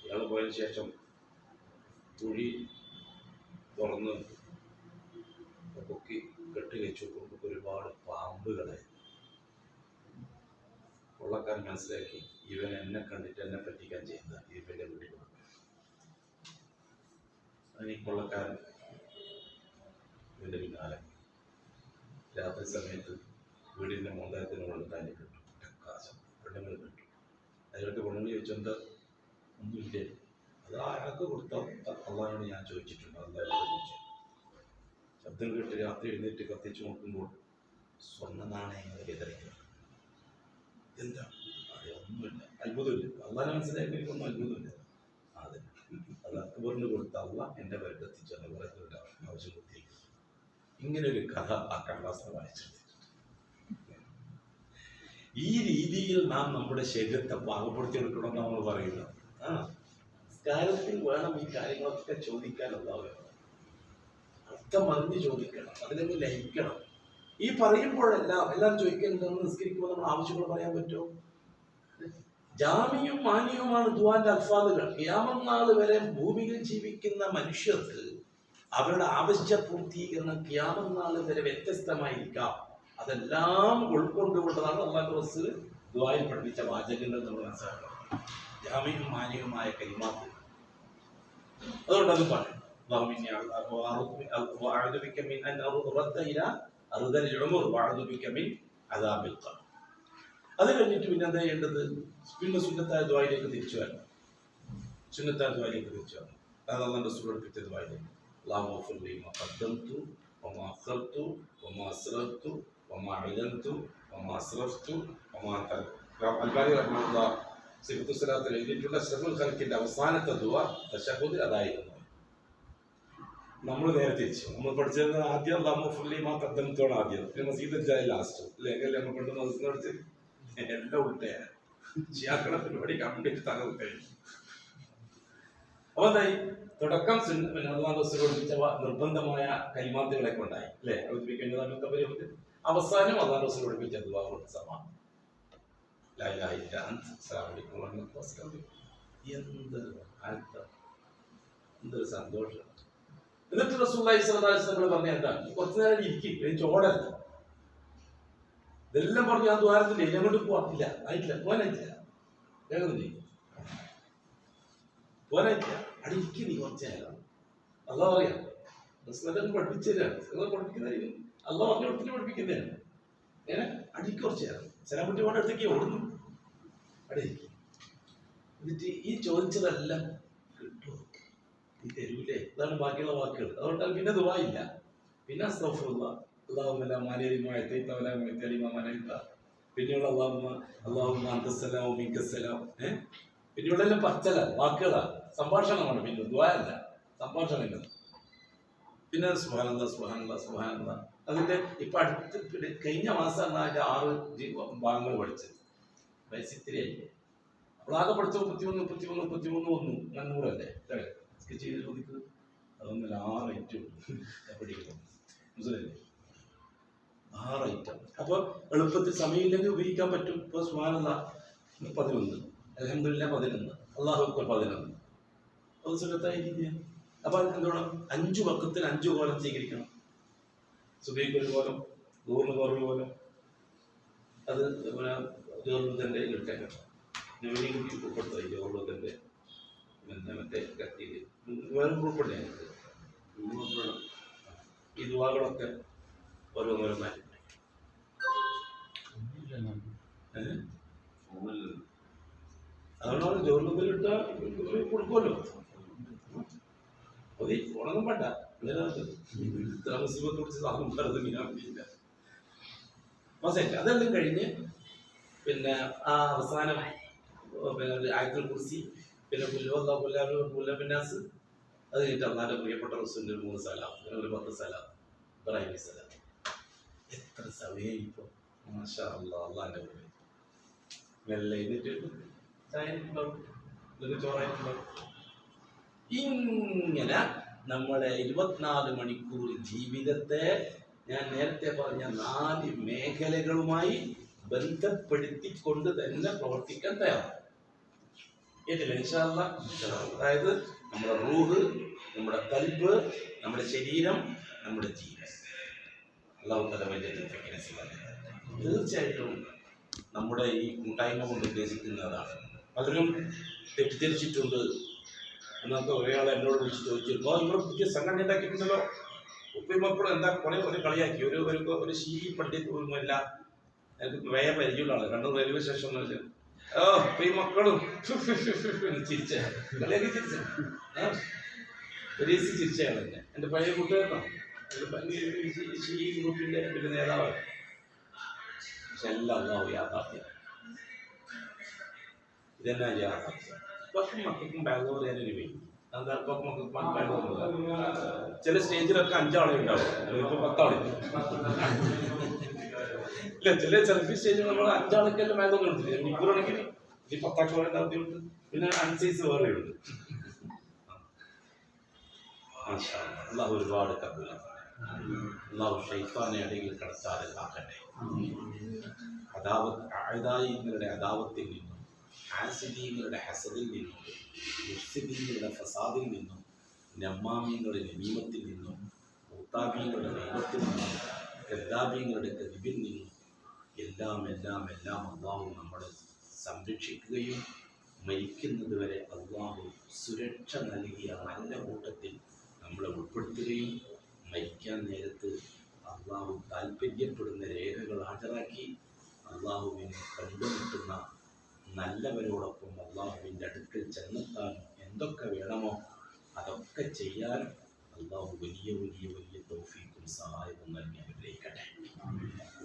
ഇയാൾ പോയതിനു ശേഷം കുഴി തുറന്ന് പൊക്കി കെട്ടി വെച്ചു. ഒരുപാട് പാമ്പുകളെ. കൊള്ളക്കാരൻ മനസ്സിലാക്കി, ഇവൻ എന്നെ കണ്ടിട്ട് എന്നെ പറ്റിക്കാൻ ചെയ്യുന്ന ഇവന്റെ വീട്ടിൽ. അതിന് കൊള്ളക്കാരൻ ഇവന്റെ പിന്നാലെ രാത്രി സമയത്ത് വീടിന്റെ മോന്തായത്തിനുള്ള തന്നെ കിട്ടും. പെണ്ണുങ്ങൾ കിട്ടും. അതിലൊക്കെ പെണ്ണുങ്ങൾ ചോദിച്ചെന്താ? ഒന്നുമില്ലേ? അത് ആരൊക്കെ കൊടുത്താൽ അള്ളാഹിനോട് ഞാൻ ചോദിച്ചിട്ടുണ്ട്. അല്ലാതെ ചോദിച്ചു. ശബ്ദം കേട്ട് രാത്രി എഴുന്നേറ്റ് കത്തിച്ചു നോക്കുമ്പോൾ സ്വർണ്ണ നാണയങ്ങൾ വിതറിക്കുക. എന്താ അതെ, ഒന്നുമില്ല, അത്ഭുതമില്ല. അള്ളാഹനെ മനസ്സിലാക്കിയൊന്നും അത്ഭുതമില്ല. അത് അക്ബറിന് കൊടുത്ത അള്ള എൻ്റെ പേരിൽ എത്തിച്ചെന്ന് പറയുന്നില്ല, ആവശ്യം കുത്തിയിരിക്കും. ഇങ്ങനെ ഒരു കഥ ആ കടലാസിനെ വായിച്ചെടുത്തിട്ടുണ്ട്. ഈ രീതിയിൽ നാം നമ്മുടെ ശരീരത്തെ പാകപ്പെടുത്തിയെടുക്കണമെന്ന് നമ്മൾ പറയുന്നത്. സംസ്കാരത്തിൽ വേണം ഈ കാര്യങ്ങളൊക്കെ ചോദിക്കാനുള്ളവർ, അർത്ഥം അറിഞ്ഞ് ചോദിക്കണം, അതിലൊന്ന് ലയിക്കണം. ഈ പറയുമ്പോഴെല്ലാം എല്ലാവരും ചോദിക്കുന്നുണ്ടെന്ന് നിസ്കരിക്കുമ്പോൾ നമ്മൾ ആവശ്യങ്ങൾ പറയാൻ പറ്റുമോ? ജാമിയും മാന്യവുമാണ് ദുആന്റെ അൽഫാദുകൾ. ഖിയാമത്ത് നാൾ വരെ ഭൂമിയിൽ ജീവിക്കുന്ന മനുഷ്യർക്ക് അവരുടെ ആവശ്യ പൂർത്തീകരണം ഖിയാമത്ത് നാൾ വരെ വ്യത്യസ്തമായിരിക്കാം. അതെല്ലാം ഉൾക്കൊണ്ടുകൊണ്ടതാണ് അല്ലാഹു റസൂൽ ദുആയിൽ പഠിപ്പിച്ച വാചകങ്ങൾ നമ്മൾ മനസ്സിലാക്കണം. ജാമിയും മാന്യവുമായ കലിമാത്ത്. അതുകൊണ്ട് അത് പറയും, അത് കഴിഞ്ഞിട്ട് പിന്നെ എന്താ ചെയ്യേണ്ടത്? പിന്നെ സുന്നത്തായ ദുആയിലേക്ക് തിരിച്ചു വരണം. സുന്നത്തായ ദുആയിലേക്ക് തിരിച്ചു വരണം. അത് അല്ലാഹു റസൂൽ പഠിപ്പിച്ച ദുആയിലേക്ക് അല്ലാഹുമ്മ ഗ്ഫിർലി മാ ഖദ്ദംതു വമാ അഖർതു വമാ അസ്റർതു വമാ അഅലൻതു വമാ അസ്റഫ്തു വമാ അൽബാനി റഹ്മത്തുള്ളാഹി സിഫത്തു സ്വലാത്തിൽ എഴുതിയിട്ടുള്ള അഷ്റഫുൽ ഖൽഖിന്റെ അവസാനത്തെ ദുആ തശഹ്ഹുദിൽ അതായിരുന്നു. നമ്മൾ നേരെ തിരിച്ചു. നമ്മൾ പഠിച്ചത് ആദ്യം അല്ലാഹുമ്മ ഗ്ഫിർലി മാ ഖദ്ദംതുവാണ് ആദ്യം, പിന്നെ മസീദുൽ ജാഹിൽ ലാസ്റ്റ്. അല്ലെങ്കിൽ നമ്മൾ കൊണ്ട് മസീദ് പഠിച്ച് എല്ലാം ഉൾട്ടയാണ്. ഷിയാക്കളെ പരിപാടി കംപ്ലീറ്റ് തകർക്കഴിഞ്ഞു. അപ്പൊ എന്തായി? തുടക്കം അല്ലാഹു റസൂൽ പഠിപ്പിച്ച നിർബന്ധമായ കലിമാത്തുകളെ കൊണ്ടായി അല്ലേ അവതരിപ്പിക്കേണ്ടത്. അവസാനം അല്ലാഹു റസൂൽ പഠിപ്പിച്ച ദുആ കൊണ്ട് സമാനം. ലാ ഇലാഹ ഇല്ല അൻത അസ്സലാമു അലൈക്കും വറഹ്മത്തുള്ളാഹി. എന്തൊരു സന്തോഷം. എന്നിട്ട് റസൂലുള്ളാഹി സ്വല്ലല്ലാഹു അലൈഹി വസല്ലം പറഞ്ഞ എന്താ? കുറച്ചു നേരം ഇരിക്കും, എനിക്ക് ഓടരുത്. ഇതെല്ലാം പറഞ്ഞു ഞാൻ ദ്വാരത്തില്ലേ, അങ്ങോട്ട് പോവാറില്ല, ആയിട്ടില്ല, പോകാനായിട്ടില്ല, വേഗം പോരായിട്ടില്ല, അവിടെ ഇരിക്കും നീ കുറച്ചു നേരം. അള്ളാഹ് പറയാം, റസൂലുള്ളാഹി പഠിപ്പിച്ചു തരാണ്, പഠിപ്പിക്കുന്നതായിരിക്കും അള്ളാഹ് പറഞ്ഞു കൊടുത്തിട്ട് പഠിപ്പിക്കുന്നതാണ്. ഏനെ അടിക്ക് കുറച്ചു നേരം സലാം കുട്ടി കൊണ്ട് അടുത്തേക്ക് ഓടുന്നു, അവിടെ ഇരിക്കും. എന്നിട്ട് ഈ ചോദിച്ചതെല്ലാം കിട്ടുമോ, നീ തരൂലേ? ഇതാണ് ബാക്കിയുള്ള വാക്കുകൾ. അതുകൊണ്ടാണ് പിന്നെ ദുആ ഇല്ല. പിന്നെ അസ്തഗ്ഫിറുല്ലാഹ്, അല്ലാഹുമ്മ ലാ മാനിഅ ലിമാ അഅതൈത വലാ മുഅ്തിയ ലിമാ മനഅത. പിന്നെയുള്ള അല്ലാഹുമ്മ അൻതസ്സലാം വമിൻകസ്സലാം. പിന്നെയുള്ള എല്ലാം പച്ചല വാക്കുകളാണ്, സംഭാഷണമാണ്. പിന്നെ ദുആ അല്ല, സംഭാഷണങ്ങൾ. പിന്നെ സുബ്ഹാനല്ലാഹ് സുബ്ഹാനല്ലാഹ് സുബ്ഹാനല്ലാഹ്. അതിന്റെ ഇപ്പൊ അടുത്ത് കഴിഞ്ഞ മാസമാണ് അതിന്റെ 6 ഭാഗങ്ങൾ പഠിച്ചത്. വയസ്സിത്തിരിയായി. നമ്മളാകെ പഠിച്ച 33 100 അല്ലേ ചെയ്ത് ചോദിക്കുന്നത്. അതൊന്നല്ല, 6 ഐറ്റം പഠിക്കുന്നത് മനസ്സിലല്ലേ? 6 ഐറ്റം. അപ്പൊ എളുപ്പത്തിൽ സമയമില്ലെങ്കിൽ ഉപയോഗിക്കാൻ പറ്റും. ഇപ്പൊ സുബ്ഹാനല്ലാഹ് 11, അൽഹംദുലില്ലാഹ് 11, അല്ലാഹു അക്ബർ 11. അത് സുന്നത്തായ രീതിയാണ്. അപ്പൊ എന്താണ്? 5 വഖത്തിൽ 5 കോലം സ്വീകരിക്കണം. സുബഹിക്ക് ഒരു കോലം, ദുഹറിന് വേറൊരു കോലം. അത് ജോർദന്റെ ഇട്ടേക്കണം. നബിനെക്കുട്ടി ഉൾപ്പെടുത്തായി ജോർദന്റെ പിന്നെ മറ്റേ കട്ടിയിൽ വേറെ ഗ്രൂപ്പുണ്ട് ഞങ്ങൾക്ക്. ഈ ദുആകളൊക്കെ ഓരോന്നോരോന്നായി അതുകൊണ്ടാണ് ജോർദത്തിലിട്ട കൊടുക്കുമല്ലോ. അത് ഉണങ്ങും വേണ്ട, താമസിപ്പത്തെ കുറിച്ച് സാധനം പറഞ്ഞില്ല. അതെല്ലാം കഴിഞ്ഞ് പിന്നെ ആ അവസാനം പിന്നെ ആയത്തുൽ കുർസി, പിന്നെ പുല്ലാസ്, അത് കഴിഞ്ഞിട്ട് അള്ളാന്റെ പ്രിയപ്പെട്ട റസൂലിന്റെ 3 സലാം, പിന്നെ ഒരു 10 സലാം, ഇബ്രാഹിം സലാം. എത്ര സമയം ഇപ്പൊ മാഷാ അല്ലാഹ്. അള്ളാന്റെ കൂടെ മെല്ലെ എന്നിട്ട് ചോറായിട്ടുണ്ടാവും. ഇങ്ങനെ നമ്മുടെ 24 മണിക്കൂർ ജീവിതത്തെ ഞാൻ നേരത്തെ പറഞ്ഞ 4 മേഖലകളുമായി ബന്ധപ്പെടുത്തിക്കൊണ്ട് തന്നെ പ്രവർത്തിക്കാൻ തയ്യാറാണ്. കേട്ടില്ല? ഇൻഷാ അല്ലാഹ്. അതായത് നമ്മുടെ റൂഹ്, നമ്മുടെ ഖൽബ്, നമ്മുടെ ശരീരം, നമ്മുടെ ജീവൻ. അല്ലാഹു തആല വലിയ തൗഫീഖ് നസീബാക്കട്ടെ. തീർച്ചയായിട്ടും നമ്മുടെ ഈ കൂട്ടായ്മ കൊണ്ട് ഉദ്ദേശിക്കുന്നതാണ്. പലരും തെറ്റിദ്ധരിച്ചിട്ടുണ്ട്. എന്നൊക്കെ ഒരാൾ എന്നോട് വിളിച്ച് ചോദിച്ചിരുന്നു, നിങ്ങൾ പുതിയ സംഘടന ഉണ്ടാക്കിയിട്ടുണ്ടല്ലോ, ഉപ്പയും മക്കളും എന്താ കുറെ കളിയാക്കി. ഒരു ശീലി പണ്ഡിതല്ല, എനിക്ക് വേറെ പരിചയമുള്ള ആള്, കണ്ണൂർ റെയിൽവേ സ്റ്റേഷനിൽ ഉപ്പയും മക്കളും ചിരിച്ച കളിയാക്കി ചിരിച്ച ഒരു ദിവസം ചിരിച്ചയാണ് എന്നെ. എൻ്റെ പഴയ കൂട്ടുകാരനാണ്, ഗ്രൂപ്പിന്റെ പിന്നെ നേതാവാണ്. പക്ഷെ എല്ലാം അള്ളാഹു യാഥാർത്ഥ്യം. ഇതെന്നാ യാഥാർത്ഥ്യം. ഇപ്പം മക്കൾക്കും ബാംഗ്ലൂർ ഞാനൊരു വൈകി എന്താ ഇപ്പം മക്കൾക്ക് ബാംഗ്ലൂർ ചില സ്റ്റേജിലൊക്കെ 5 ആളെ ഉണ്ടാവും, ഇപ്പൊ 10 ആളില്ല. ഇല്ല, ചില സെൽഫി സ്റ്റേജിൽ നമ്മൾ 5 ആൾക്കെല്ലാം ബാംഗ്ലൂർ എടുത്തില്ല. ഇപ്പോഴാണെങ്കിൽ ഈ 10 ആൾക്ക് വേണ്ട ആദ്യമുണ്ട്, പിന്നെ അൺസൈസ് വേറെ ഉണ്ട്. അള്ളാഹു ഒരുപാട് കബൂലാക്കട്ടെ. അള്ളാഹു ശൈത്താനെ ഇടയിൽ കടത്താതെ കാക്കട്ടെ. അഅദായികളുടെ അദാവത്തിൽ നിന്നും, ഹാസിദീങ്ങളുടെ ഹസദിൽ നിന്നും, മുഫ്സിദീങ്ങളുടെ ഫസാദിൽ നിന്നും, നമ്മാമീങ്ങളുടെ നമീമത്തിൽ നിന്നും, മുത്താബീങ്ങളുടെ നൈമത്തിൽ നിന്നും, കദ്ദാബീങ്ങളുടെ കദിബിൽ നിന്നും എല്ലാം എല്ലാം എല്ലാം അള്ളാഹു നമ്മളെ സംരക്ഷിക്കുകയും മരിക്കുന്നത് വരെ അള്ളാഹു സുരക്ഷ നൽകിയ നല്ല കൂട്ടത്തിൽ നമ്മളെ ഉൾപ്പെടുത്തുകയും മരിക്കാൻ നേരത്ത് അള്ളാഹു താല്പര്യപ്പെടുന്ന രേഖകൾ ഹാജരാക്കി അള്ളാഹുവിനെ കണ്ടുമുട്ടുന്ന നല്ലവരോടൊപ്പം അള്ളാഹുവിൻ്റെ അടുക്കൽ ചെന്നെത്താനും എന്തൊക്കെ വേണമോ അതൊക്കെ ചെയ്യാൻ അള്ളാഹു വലിയ വലിയ വലിയ തൗഫീഖും സഹായവും നൽകി അനുഗ്രഹിക്കട്ടെ.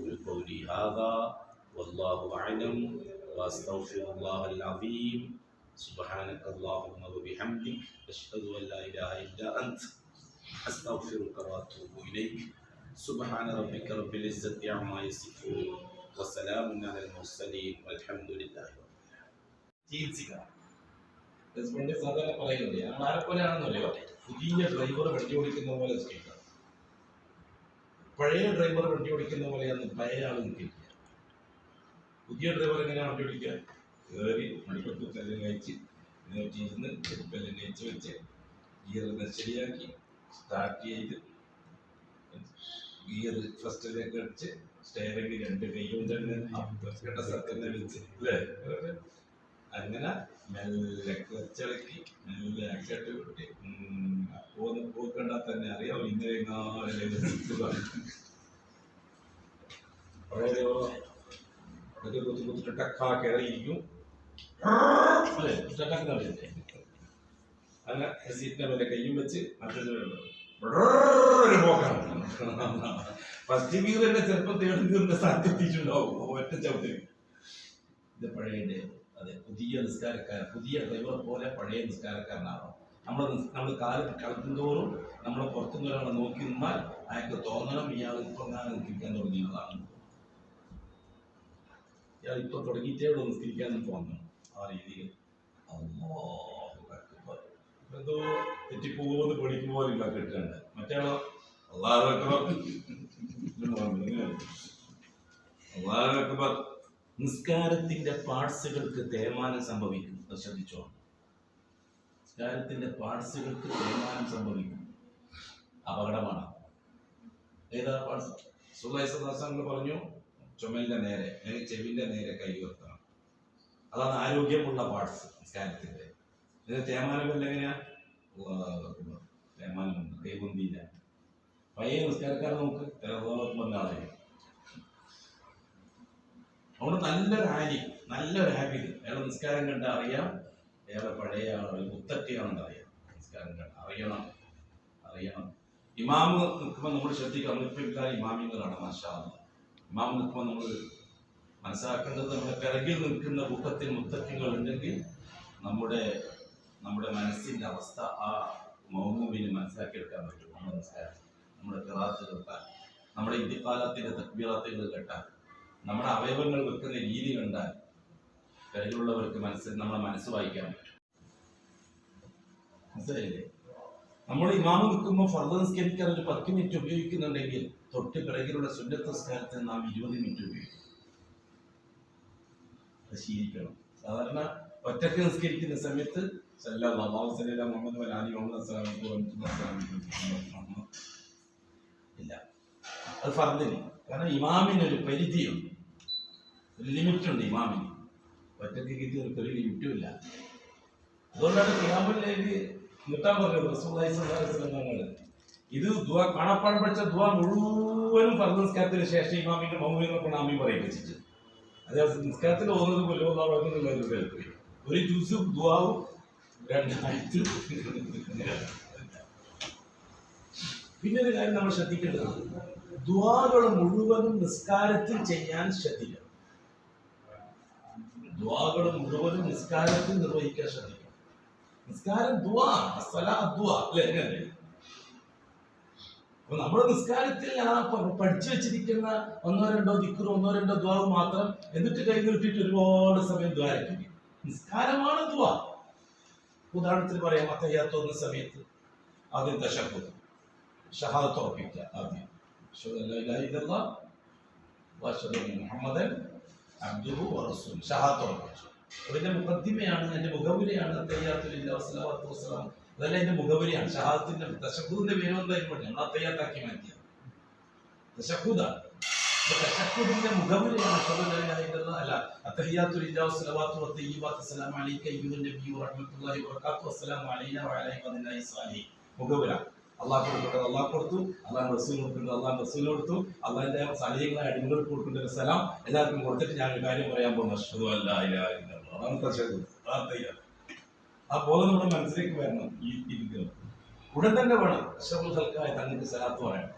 ഒരു ഖൗലി ഹാദാ വല്ലാഹു അഅലം വഅസ്തഗ്ഫിറുല്ലാഹൽ അസീം. സുബ്ഹാനക അല്ലാഹുമ്മ വബിഹംദിക അശ്ഹദു അൻ ലാ ഇലാഹ ഇല്ലാ അൻത അസ്തഗ്ഫിറുക വഅതൂബു ഇലൈക. സുബ്ഹാന റബ്ബിക റബ്ബിൽ ഇസ്സത്തി അമ്മാ യസിഫൂൻ വസലാമുൻ അലൽ മുർസലീൻ വൽഹംദുലില്ലാഹി റബ്ബിൽ ആലമീൻ. ചികിത്സിക്കുക. ഹസ്ബൻഡ് സാധാരണ പറയുന്നത് ഞങ്ങൾ ആരെപ്പോലെയാണെന്നറിയോ, പുതിയ ഡ്രൈവർ വണ്ടി ഓടിക്കുന്ന പോലെ നിൽക്കുക, പഴയ ഡ്രൈവർ വണ്ടി ഓടിക്കുന്ന പോലെയാണ് പഴയ ആൾ നിൽക്കുക. പുതിയ ഡ്രൈവർ എങ്ങനെയാണ് വണ്ടി ഓടിക്കുക? കയറി മണിപ്പത്ത് തെല്ലാം കഴിച്ച് ഇരുന്ന് ചെരുപ്പെല്ലാം കഴിച്ച് വെച്ച് ഗിയറെല്ലാം ശരിയാക്കി സ്റ്റാർട്ട് ചെയ്ത് ഗിയർ ഫസ്റ്റിലേക്ക് അടിച്ച് സ്റ്റെയറിംഗ് 2 കൈയും തന്നെ കേട്ട സ്ഥലത്തന്നെ വെച്ച് അല്ലേ, അങ്ങനെ മെല്ലെ ക്ലച്ചിളക്കി മെല്ലെ ആക്സിഡന്റ് വിട്ട് പോക്കണ്ടാ തന്നെ അറിയാം ഇന്നലെ പഴയ കുത്തി ടക്കാ കയറിയിരിക്കും അല്ലേ, ടക്കാക്കുന്നില്ലേ, അങ്ങനെ സീറ്റിന്റെ മേലെ കയ്യും വെച്ച് മറ്റൊരു പോക്കാണ്. ഫസ്റ്റ് ഗിയർ തന്നെ ചെറുപ്പം തേടുന്ന സ്ഥലത്ത് എത്തിയിട്ടുണ്ടാവും ഒറ്റ ചവിട്ടിൽ. ഇത് പഴയ അതെ പുതിയ നിസ്കാരക്കാരൻ, പുതിയ ഡ്രൈവർ പോലെ പഴയ നിസ്കാരക്കാരനാണോ? നമ്മൾ കാലത്ത് കളിക്കുന്തോറും നമ്മളെ പുറത്തുനിന്ന് ഒരാളെ നോക്കി നിന്നാൽ അയാൾക്ക് തോന്നണം ഇയാൾ ഇപ്പം ഞാൻ നിസ്കരിക്കാൻ തുടങ്ങിയതാണ്, ഇയാൾ ഇപ്പൊ തുടങ്ങിയിട്ടേ ഉള്ളൂ നിസ്കരിക്കാനും തോന്നണം. ആ രീതിയിൽ എന്തോ തെറ്റിപ്പോകുമെന്ന് പഠിക്കും പോലെ ഇല്ല കിട്ടേണ്ട. മറ്റേയാളോ അല്ലാഹു അക്ബർ അല്ലാഹു അക്ബർ. നിസ്കാരത്തിന്റെ പാർട്സുകൾക്ക് തേയ്മാനം സംഭവിക്കും, ശ്രദ്ധിച്ചോ. നിസ്കാരത്തിന്റെ പാർട്സുകൾക്ക് തേയ്മാനം സംഭവിക്കും, അപകടമാണ്. ഏതാ പാർട്സ്? സുഖായിസങ്ങൾ പറഞ്ഞു, ചുമലിന്റെ നേരെ ചെവിന്റെ നേരെ കൈ ഉയർത്തണം, അതാണ് ആരോഗ്യമുള്ള പാർട്സ് നിസ്കാരത്തിന്റെ. ഇതിന് തേയ്മാനമല്ല എങ്ങനെയാ? തേയ്മാനമുണ്ട്, കൈകൊണ്ടില്ല. പഴയ നിസ്കാരക്കാരെ നമുക്ക് പറഞ്ഞ ആളെ അവിടെ നല്ലൊരു ഹാബിറ്റ്. അയാളെ നിസ്കാരം കണ്ട അറിയാം അയാളെ പഴയ ആളുകൾ മുത്തക്കിയാണെന്ന് അറിയാം. നിസ്കാരം കണ്ട അറിയണം. ഇമാമ് നിൽക്കുമ്പോൾ നമ്മൾ ശ്രദ്ധിക്കണം. നമ്മളിപ്പോൾ ഇമാമിങ്ങളാണ് മാഷാ അല്ലാഹ്. ഇമാം നിൽക്കുമ്പോൾ നമ്മൾ മനസ്സിലാക്കേണ്ടത് നമ്മുടെ പിറകിൽ നിൽക്കുന്ന കൂട്ടത്തിൽ മുത്തക്കിങ്ങൾ ഉണ്ടെങ്കിൽ നമ്മുടെ മനസ്സിന്റെ അവസ്ഥ ആ മൗമുവിന് മനസ്സിലാക്കിയെടുക്കാൻ പറ്റും. നമ്മുടെ നിസ്കാരം, നമ്മുടെ ഖിറാഅത്ത് കേട്ടാൽ, നമ്മുടെ ഇന്തിഖാലത്തിന്റെ തക്ബീറാത്തുകൾ കേട്ടാൽ, നമ്മുടെ അവയവങ്ങൾ വെക്കുന്ന രീതി കണ്ടാൽ പിറകിലുള്ളവർക്ക് നമ്മളെ മനസ്സ് വായിക്കാൻ പറ്റും. മനസ്സിലായില്ലേ? നമ്മൾ ഇമാമ് നിൽക്കുമ്പോൾ ഫർദ് നിസ്കരിക്കാൻ ഒരു 10 മിനിറ്റ് ഉപയോഗിക്കുന്നുണ്ടെങ്കിൽ തൊട്ട് പിറകിലുള്ള സുന്നത്ത് നിസ്കാരത്തിന് നാം 20 മിനിറ്റ് ഉപയോഗിക്കും. അത് ശീലിക്കണം. സാധാരണ ഒറ്റക്ക് നിസ്കരിക്കുന്ന സമയത്ത് ഇല്ല, അത് ഫർദിന്. കാരണം ഇമാമിനൊരു പരിധിയുണ്ട്, ഒരു ലിമിറ്റുണ്ട് ഇമാമിന്. ഒറ്റക്ക് കിട്ടിയവർക്ക് ഒരു ലിമിറ്റും ഇല്ല. അതുകൊണ്ടാണ് ഖിയാമുല്ലൈല് നിർത്താൻ പറഞ്ഞത് റസൂലുള്ളാഹി സ്വല്ലല്ലാഹു അലൈഹി വസല്ലം. ഇത് ദുആ കാണാപ്പാടം പഠിച്ച ദുആ മുഴുവനും ഫർദ് നിസ്കാരത്തിന് ശേഷം ഇമാമിന്റെ മൗമൂമിനെ ആമീൻ പറയിപ്പിച്ചിട്ട് അത് നിസ്കാരത്തിൽ ഓതുന്നത് കൊല്ലുന്ന ഒരു ജുസ് ദുആവും 2 ആയത്ത്. പിന്നെ ഒരു കാര്യം നമ്മൾ ശ്രദ്ധിക്കേണ്ടത്, ദുആകൾ മുഴുവനും നിസ്കാരത്തിൽ ചെയ്യാൻ ശ്രദ്ധിക്കണം. ദുആകൾ മുഴുവനും നിസ്കാരത്തിൽ നിർവഹിക്കാൻ ശ്രദ്ധിക്കണം. നിസ്കാരം ദുആ, ദുആ അല്ലേ? എങ്ങനെ? അപ്പൊ നമ്മുടെ നിസ്കാരത്തിൽ പഠിച്ചു വെച്ചിരിക്കുന്ന ഒന്നോ രണ്ടോ ദിക്റും ഒന്നോ രണ്ടോ ദുആ മാത്രം എന്നിട്ട് കൈ നീട്ടിയിട്ട് ഒരുപാട് സമയം ദ്വാരക്കില്ല. നിസ്കാരമാണ് ദുആ. ഉദാഹരണത്തിന് പറയാം, അത്തഹിയ്യാത്ത് ഓതുന്ന സമയത്ത് ആദ്യം തശഹ്ഹുദ്, ഷഹാദത്ത് ഉറപ്പിക്കുക. ആദ്യം അശ്ഹദു അല്ലാ ഇലാഹ ഇല്ലല്ലാഹ് വഅശ്ഹദു അന്ന മുഹമ്മദൻ അബ്ദുഹു വറസൂലുഹു, ഷഹാദത്ത് ഉറപ്പിച്ചു. അതിന്റെ മുഖദ്ദിമയാണ്, അതിന്റെ മുഖവുരയാണ് അത്തഹിയ്യാത്തു ലില്ലാഹി വസ്സലാത്തു വസ്സലാം. അതല്ല അതിന്റെ മുഖവുരയാണ്. ഷഹാദത്തിന്റെ തശഹ്ഹുദിന്റെ പേര് എന്തായാലും നമ്മൾ അത്തഹിയ്യാത്താക്കി മാറ്റിയത് തശഹ്ഹുദാണ്. തശഹ്ഹുദിന്റെ മുഖവുരയാണ് അശ്ഹദു അല്ലാ ഇലാഹ ഇല്ലല്ലാഹ്, അല്ല അത്തഹിയ്യാത്തു ലില്ലാഹി വസ്സലാത്തു വത്തയ്യിബാത്തു അസ്സലാമു അലൈക അയ്യുഹൻ നബിയ്യു വറഹ്മത്തുള്ളാഹി വബറകാതുഹു അസ്സലാമു അലൈനാ വഅലാ ഇബാദില്ലാഹി സ്വാലിഹീൻ. മുഖവുര അള്ളാഹ് കൊടുക്കുന്നത് അള്ളാഹ് കൊടുത്തു, അള്ളാഹ് റസൂൽ കൊടുക്കുന്നത് അള്ളാഹ് റസൂൽ കൊടുത്തു, അള്ളാഹിന്റെ സാലിഹ്യങ്ങളായ അടിമകൾക്ക് കൊടുക്കേണ്ട ഒരു സലാം എല്ലാവർക്കും കൊടുത്തിട്ട് ഞാൻ ഒരു കാര്യം പറയാൻ പോകുന്നു. അശ്ഹദു അല്ലാ ഇലാഹ ഇല്ലല്ലാഹ്, അതാണ് തശഹ്ഹുദ്. ആ ബോധം നമ്മുടെ മനസ്സിലേക്ക് വരണം. ഈ ഇരിക്കുന്നത് ഉടൻ തന്നെ വേണം. അഷ്റഫുൽ ഖൽഖായ തങ്ങൾക്ക് സലാത്ത് പറയണം.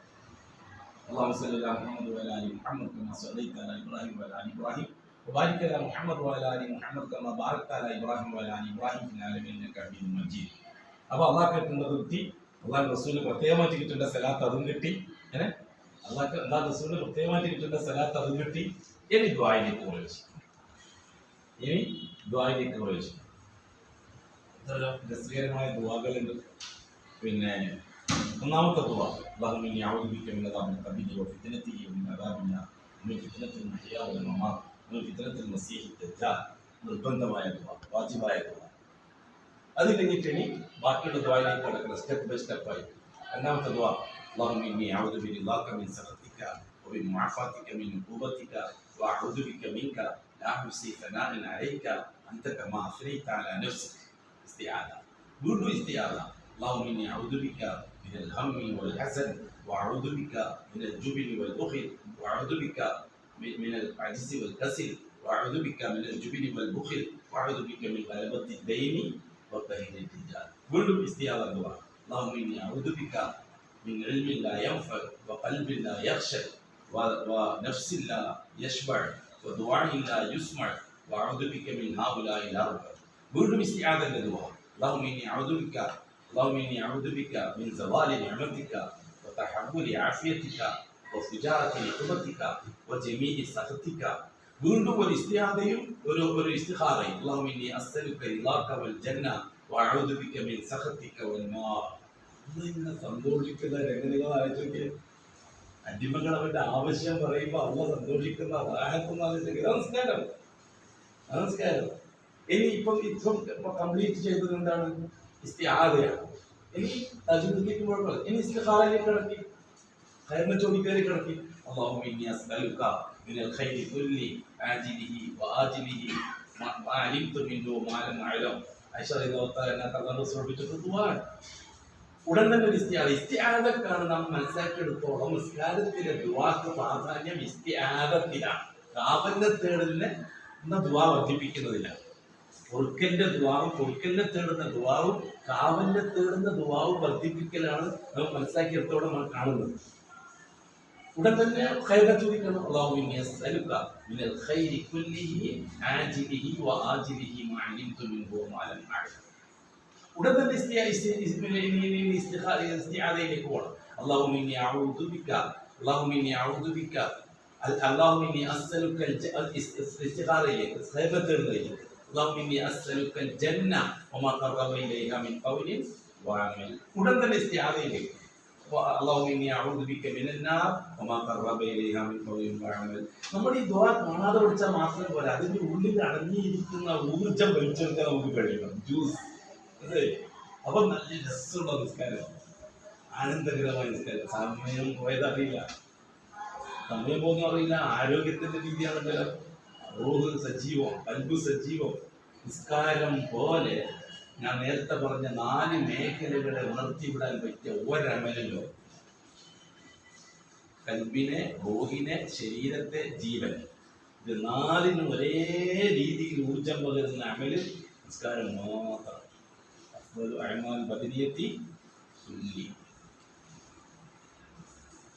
അല്ലാഹു സ്വല്ലി അലാ മുഹമ്മദ് വഅലാ ആലി മുഹമ്മദ് കമാ സ്വല്ലൈത അലാ ഇബ്രാഹിം വഅലാ ആലി ഇബ്രാഹിം വബാരിക് അലാ മുഹമ്മദ് വഅലാ ആലി മുഹമ്മദ് കമാ ബാരക്ത അലാ ഇബ്രാഹിം വഅലാ ആലി ഇബ്രാഹിം ഫിൽ ആലമീൻ ഇന്നക ഹമീദും മജീദ്. അപ്പോൾ അള്ളാഹ് കിട്ടുന്നത് കിട്ടി, അള്ളാഹ് റസൂലിന് പ്രത്യേകമായിട്ട് കിട്ടേണ്ട സലാത്ത് അതും കിട്ടി. അള്ളാഹ് റസൂലിന് പ്രത്യേകമായിട്ട് കിട്ടേണ്ട സലാത്ത് അതും കിട്ടി. ഇനി ദുആയിലേക്ക് പ്രവേശിക്കും. രസകരമായ ദുആകളുണ്ട്. പിന്നെ ഒന്നാമത്തെ ദുആ, അല്ലാഹുമ്മ ഇന്നി അഊദു ബിക മിൻ അദാബിൽ ഖബരി വഫിത്നതിഹി വമിൻ അദാബിന്നാർ വമിൻ ഫിത്നത്തിൽ മഹ്യാ വൽ മമാത്ത് വമിൻ ഫിത്നത്തിൽ മസീഹി ദജ്ജാൽ. നിർബന്ധമായ ദുആ, വാജിബായ ദുആ. അത് കഴിഞ്ഞിട്ട് ഇനി ബാക്കിയുള്ള ദുആയിലേക്ക് കടക്കണം, സ്റ്റെപ്പ് ബൈ സ്റ്റെപ്പായി. രണ്ടാമത്തെ ദുആ, അല്ലാഹുമ്മ ഇന്നി അഊദു ബിറിളാക മിൻ സഖതിക വബി മുആഫാതിക മിൻ ഉഖൂബതിക വഅഊദു ബിക മിൻക ലാ ഉഹ്സി സനാഅൻ അലൈക അൻത കമാ അസ്നൈത അലാ നഫ്സിക. ഇസ്തിആദ, വീണ്ടും ഇസ്തിആദ. اللهم إني أعوذ بك من الهم والحزن وأعوذ بك من الجبن والبخل وأعوذ بك من العجز والكسل وأعوذ بك من الجبن والبخل وأعوذ بك من غلبة الدين وقهر الرجال. വീണ്ടും ഇസ്തിആദ ദുആ. اللهم إني أعوذ بك من علم لا ينفع وقلب لا يخشع ونفس لا يشبع ودعاء لا يسمع وأعوذ بك من هؤلاء الأربعة. വീണ്ടും ഇസ്തിആദന്റെ ദുആ. اللهم إني أعوذ بك من زوال نعمتك وتحول عافيتك وفجاءة عقوبتك وجميع سخطك. വീണ്ടും ഒരു ഇസ്തിആദയും ഒരു ഇസ്തിഖാറയും. اللهم إني أسألك رضاك والجنة وأعوذ بك من سخطك والنار. ഇങ്ങനെ സന്തോഷിക്കുന്ന രംഗങ്ങൾ ആലോചിച്ച് അടിമകൾ അവരുടെ ആവശ്യം പറയുമ്പോൾ അള്ള സന്തോഷിക്കുന്ന നമസ്കാരം. ഇനി ഇപ്പം കംപ്ലീറ്റ് ചെയ്തത് എന്താണ്? ഇസ്തിആദയാണ്. ഇനി തജ്വീദിലേക്ക് കുഴപ്പമില്ല. ഇനി ഇസ്തിഖാറയിലേക്ക് കിടക്കി, ഖൈറിനെ ചോദിക്കലേക്ക് കിടക്കി. اللهم إني أسألك من الخير كله عاجله وآجله ما علمت منه وما لم أعلم. ആയിഷ റളിയല്ലാഹു അൻഹ തങ്ങളെ സമർപ്പിച്ചിട്ട് ദുആ. ഉടൻ തന്നെ ഇസ്തിആദക്കാണ് നാം മനസ്സിലാക്കിയെടുത്തോളം നിസ്കാരത്തിലെ ദുആക്ക് പ്രാധാന്യം ഇസ്തിആദത്തിലാണ്. കാവലിനെ തേടലിനെ ദുആ വർദ്ധിപ്പിക്കുന്നതില്ല. പൊറുക്കലിനെ തേടുന്ന ദുആവും കാവലിനെ തേടുന്ന ദുആവും വർദ്ധിപ്പിക്കലാണ് നമ്മൾ മനസ്സിലാക്കിയെടുത്തോളം നമ്മൾ കാണുന്നത്. ഉടൻ തന്നെ ഖൈറിനെ ചോദിക്കണം. അല്ലാഹുമ്മ ഇന്നി അസ്അലുക മിനൽ ഖൈരി കുല്ലിഹി ആജിലിഹി വആജിലിഹി മാ അലിംതു മിൻഹു വമാ ലം അഅലം. ഉടൻ തന്നെ ഇസ്തിആദയിലേക്ക് പോകണം. അല്ലാഹുമ്മ ഇന്നി അഊദു ബിക അല്ലാഹുമ്മ ഇന്നി അസ്അലുക ഇസ്തിഖാറയിലേക്ക്, ഖൈറിനെ തേടുന്നതിലേക്ക്. اللهم إني أسألك الجنة وما قرب إليها من قول وعمل. ഉടൻ തന്നെ ഇസ്തിആദയിലേക്ക്. اللهم إني أعوذ بك من النار وما قرب إليها من قول وعمل. നമ്മൾ ഈ ദുആ കാണാതെ പഠിച്ചാൽ മാത്രം പോരാ, അതിന്റെ ഉള്ളിൽ അടങ്ങിയിരിക്കുന്ന ഊർജ്ജം വലിച്ചെടുക്കാൻ നമുക്ക് കഴിയണം. ജ്യൂസ് അതെ. അപ്പൊ നല്ല രസമുള്ള നിസ്കാരം, ആനന്ദകരമായ നിസ്കാരം. സമയം പോയതറിയില്ല, സമയം പോകുന്ന അറിയില്ല. ആരോഗ്യത്തിന്റെ രീതിയാണല്ലോ. റൂഹ് സജീവം, കൽബ് സജീവം. നിസ്കാരം പോലെ ഞാൻ നേരത്തെ പറഞ്ഞ 4 മേഖലകളെ ഉണർത്തിവിടാൻ പറ്റിയ ഒരമലല്ലോ. കൽബിനെ, റൂഹിനെ, ശരീരത്തെ, ജീവനെ, ഇത് 4നും ഒരേ രീതിയിൽ ഊർജം പകരുന്ന അമല് നിസ്കാരം മാത്രം.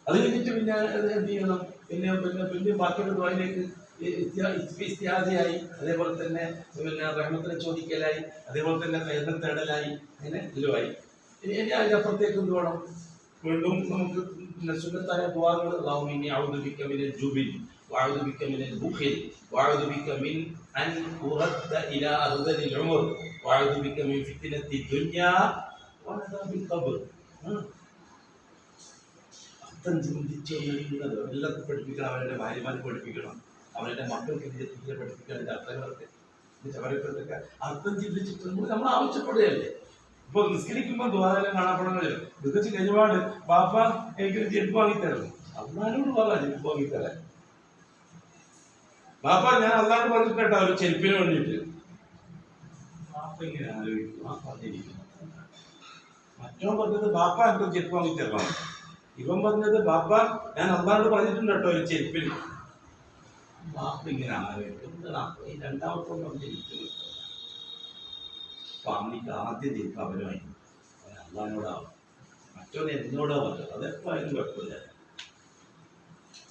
അത് കഴിഞ്ഞിട്ട് പിന്നെ എന്ത് ചെയ്യണം? പിന്നെ ബാക്കിയുള്ള ദുആയിലേക്ക് ഇസ്തിഹാദിയായി, അതേപോലെ തന്നെ പിന്നെ റഹ്മത്തിനെ ചോദിക്കലായി, അതേപോലെ തന്നെ വേദന തേടലായി, അങ്ങനെ എല്ലുമായി. ഇനി അതിനപ്പുറത്തേക്ക് എന്ത് വേണം? വീണ്ടും നമുക്ക് പിന്നെ സുന്നത്തായ ദുആകൾ, അല്ലാഹുമ്മ ഇന്നി അഊദു ബിക മിനൽ ജുബിൻ വഅഊദു ബിക മിനൽ ബുഖിൽ വഅഊദു ബിക മിൻ അൻ ഉറദ്ദ ഇലാ അർദലിൽ ഉമർ വഅഊദു ബിക മിൻ ഫിത്നത്തി ദുനിയാ വഅദാബിൽ ഖബർ. അർത്ഥം ചിന്തിച്ചുള്ളത് എല്ലാവർക്കും പഠിപ്പിക്കണം. അവരുടെ ഭാര്യമാരെ പഠിപ്പിക്കണം, അവരുടെ മക്കൾക്ക് തീരെ പഠിപ്പിക്കണം. അതിന്റെ അർത്ഥങ്ങളൊക്കെ അവരൊക്കെ അർത്ഥം ചിന്തിച്ചിട്ട് നമ്മൾ ആവശ്യപ്പെടുകയല്ലേ. ഇപ്പൊ നിസ്കരിക്കുമ്പോൾ ദുആയെല്ലാം കാണപ്പെടുന്നത് വികസിച്ച് കഴിഞ്ഞപാട് ബാപ്പ എനിക്ക് ചെരുപ്പ് വാങ്ങിത്തരണം. അള്ളാഹിനോട് പറയാ ചെരുപ്പ് വാങ്ങിത്തരാൻ. ബാപ്പ ഞാൻ അള്ളാഹിനോട് പറഞ്ഞിട്ടോ ഒരു ചെരുപ്പിന് വേണ്ടിയിട്ട്. ബാപ്പ ഇങ്ങനെ ആലോചിക്കും, ആ പറഞ്ഞിരിക്കുന്നു. മറ്റോ പറഞ്ഞത് ബാപ്പ എനിക്ക് ചെരുപ്പ് വാങ്ങിത്തരണം. ഇവൻ പറഞ്ഞത് ബാപ്പ ഞാൻ അള്ളാഹിനോട് പറഞ്ഞിട്ടുണ്ട് കേട്ടോ ഒരു ചെരുപ്പിന്. ബാപ്പ ഇങ്ങനെ ആലോചിക്കും, എന്താണ് ഈ രണ്ടാമത്തെ പറഞ്ഞിരിക്കുന്നത്? ഫാമിലിക്ക് ആദ്യം ചെരുപ്പ് അവനുമായി, അവൻ അള്ളാഹിനോടാവും. മറ്റൊന്ന് എന്നോടോ പറഞ്ഞത് അതെപ്പോൾ അതിന് കുഴപ്പമില്ല.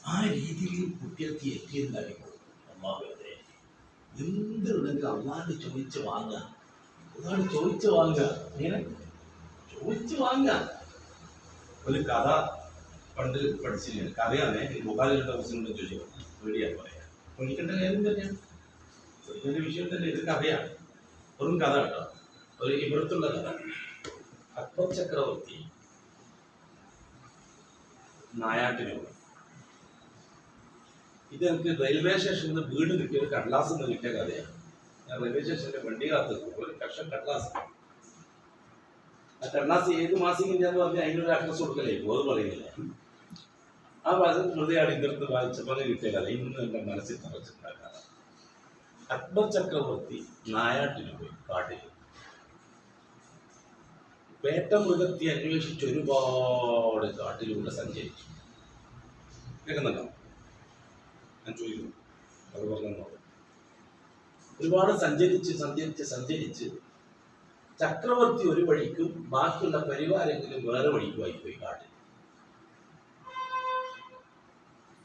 ആ രീതിയിൽ കുട്ടികൾക്ക് എത്തിയതായിരിക്കും. അള്ളാഹുവേ എന്തുണ്ടെങ്കിൽ അള്ളാഹിന് ചോദിച്ച് വാങ്ങുക, അള്ളാഹിന് ചോദിച്ച് വാങ്ങുക, ഇങ്ങനെ ചോദിച്ച് വാങ്ങുക. ഒരു കഥ പണ്ട് പഠിച്ചില്ല, കഥയാണ്. ബുഖാരിയുടെ അവസരം ചോദിച്ചു പേടിയാ പറയാ, പേടിക്കേണ്ട കാര്യം തന്നെയാണ്, പേടിക്കേണ്ട വിഷയം തന്നെ. ഇത് കഥയാണ്, വെറും കഥ കേട്ടോ, ഒരു ഇവിടത്തുള്ള കഥ. അക്ബർ ചക്രവർത്തി നായാട്ടിന് പോയി. ഇത് എനിക്ക് റെയിൽവേ സ്റ്റേഷനിൽ നിന്ന് വീട് കിട്ടിയ ഒരു കടലാസ് നിന്ന് കിട്ടിയ കഥയാണ്. ഞാൻ റെയിൽവേ സ്റ്റേഷന്റെ വണ്ടി കാത്ത് ഒരു കഷ്ണം കടലാസ്. ആ കടലാസ് ഏത് മാസികയാന്ന് പറഞ്ഞാൽ അതിനൊരു അഡ്രസ് കൊടുക്കലേ, അത് പറയുന്നില്ല. ആ ഭാഷ ഹൃദയാണ് ഇന്നത്തെ വായിച്ചപ്പോൾ കിട്ടിയ കഥ ഇന്ന് എന്റെ മനസ്സിൽ തറച്ചിട്ടുണ്ടായ കഥ. അക്ബർ ചക്രവർത്തി നായാട്ടിന് പോയി കാട്ടിൽ. വേട്ടമൃഗത്തെ അന്വേഷിച്ച് ഒരുപാട് കാട്ടിലൂടെ സഞ്ചരിച്ചു. കേൾക്കുന്നുണ്ടോ? ഞാൻ ചോദിക്കുന്നു, അത് പറഞ്ഞു. ഒരുപാട് സഞ്ചരിച്ച് ചക്രവർത്തി ഒരു വഴിക്കും ബാക്കിയുള്ള പരിവാരെങ്കിലും വേറെ വഴിക്കുമായി പോയി കാട്ടിൽ.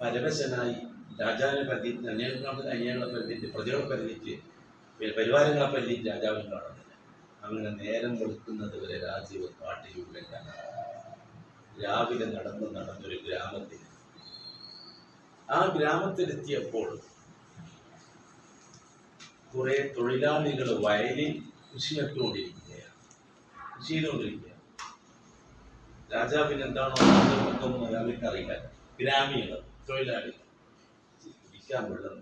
പരവശനായി രാജാവിനെ പറ്റിയിട്ട് അന്യങ്ങളെ പറ്റിയിട്ട് പ്രജകളെ പറ്റിയിട്ട് പരിവാരങ്ങളെ പറ്റിയിട്ട് രാജാവിനെ കാണുന്നില്ല. അങ്ങനെ നേരം വെളുക്കുന്നത് വരെ രാജീവ് കാട്ടിലൂടെ രാവിലെ നടന്നൊരു ഗ്രാമത്തിൽ. ആ ഗ്രാമത്തിലെത്തിയപ്പോൾ കുറെ തൊഴിലാളികൾ വയലിൽ കൃഷി ചെയ്തുകൊണ്ടിരിക്കുകയാണ്. രാജാവിന് എന്താണോ മൊത്തം അയാൾക്ക് അറിയില്ല. ഗ്രാമീണർ തൊഴിലാളികൾ കുടിക്കാൻ വെള്ളം,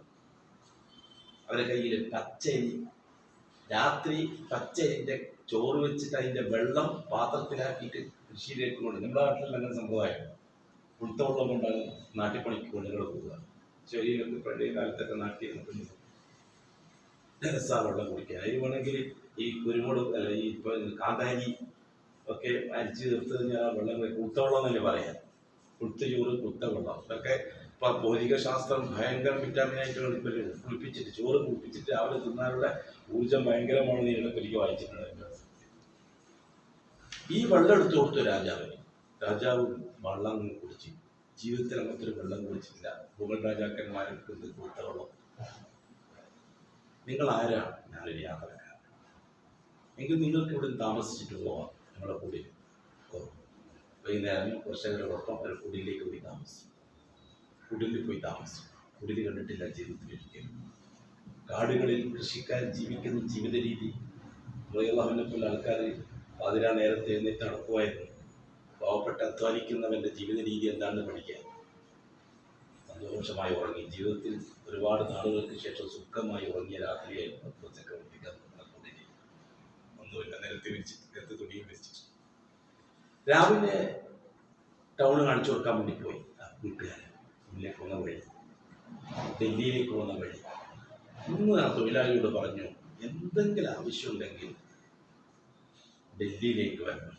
അവരുടെ കയ്യിൽ പച്ചരി, രാത്രി പച്ചരിന്റെ ചോറ് വെച്ചിട്ട് അതിന്റെ വെള്ളം പാത്രത്തിലാക്കിയിട്ട് കൃഷിയിലേക്ക് കൊണ്ട്. നമ്മുടെ നാട്ടിൽ അങ്ങനെ സമ്പ്രദായം. ഉളുത്ത വെള്ളം കൊണ്ടാണ് നാട്ടിപ്പണിക്ക് കൊണ്ടുകൾ പോവുക. ശരീരത്തിൽ പഴയ കാലത്തൊക്കെ നാട്ടിൽ രസാ വെള്ളം കുടിക്കാൻ. അതിന് വേണമെങ്കിൽ ഈ കുരുമുളക് അല്ല ഈ ഇപ്പൊ കാന്താരി ഒക്കെ അരിച്ച് തീർത്ത് കഴിഞ്ഞാൽ വെള്ളം കുത്ത വെള്ളം എന്നല്ലേ പറയാം. കുത്ത ചോറ്, കുത്ത വെള്ളം, ഇതൊക്കെ ഇപ്പൊ ഭൗതിക ശാസ്ത്രം ഭയങ്കര വിറ്റാമിനായിട്ട് കുളിപ്പിച്ചിട്ട് ചോറ് കുളിപ്പിച്ചിട്ട് രാവിലെ തിന്നാനുള്ള ഊർജം ഭയങ്കരമാണെന്ന് ഇതിനെപ്പറ്റി വായിച്ചിട്ടുണ്ട്. ഈ വെള്ളം എടുത്തു കൊടുത്തു രാജാവിന്. രാജാവ് വെള്ളം കുടിച്ചു. ജീവിതത്തിൽ അങ്ങനത്തൊരു വെള്ളം കുടിച്ചിട്ടില്ല. മുഗൾ രാജാക്കന്മാർക്ക് കൊടുത്ത വെള്ളം. നിങ്ങൾ ആരാണ്? ഞാനൊരു യാത്രക്കാരൻ. എങ്കിൽ നിങ്ങൾക്ക് ഇവിടെ താമസിച്ചിട്ട് പോവാം. ഞങ്ങളുടെ കുടിയിൽ വൈകുന്നേരം കർഷകരോടൊപ്പം ഒരു കുടിയിലേക്ക് പോയി താമസിച്ചു. കുടിൽ കണ്ടിട്ടില്ല ജീവിതത്തിൽ ഒരിക്കലും. കാടുകളിൽ കൃഷിക്കാർ ജീവിക്കുന്ന ജീവിത രീതി, മൃഗലാഹനെ പോലെ ആൾക്കാർ പാതിരാ നേരത്തെ എഴുന്നേറ്റ് നടക്കുമായിരുന്നു. പാവപ്പെട്ട അധ്വാനിക്കുന്നവന്റെ ജീവിത രീതി എന്താണെന്ന് പഠിക്കാൻ. സന്തോഷമായി ഉറങ്ങി. ജീവിതത്തിൽ ഒരുപാട് നാളുകൾക്ക് ശേഷം സുഖമായി ഉറങ്ങിയ രാത്രിയായിരുന്നു ചക്രവർത്തിക്കാൻ ഒന്നുമില്ല, നിരത്തി തുണിയും വെച്ചിട്ട്. രാവിലെ ടൗണ് കാണിച്ചു കൊടുക്കാൻ വേണ്ടി പോയി. വീട്ടുകാരൻ മുന്നിലേക്ക് പോകുന്ന വഴി, ഡൽഹിയിലേക്ക് പോകുന്ന വഴി. ഇന്ന് ആ തൊഴിലാളിയോട് പറഞ്ഞു, എന്തെങ്കിലും ആവശ്യമുണ്ടെങ്കിൽ ഡൽഹിയിലേക്ക് വരണം,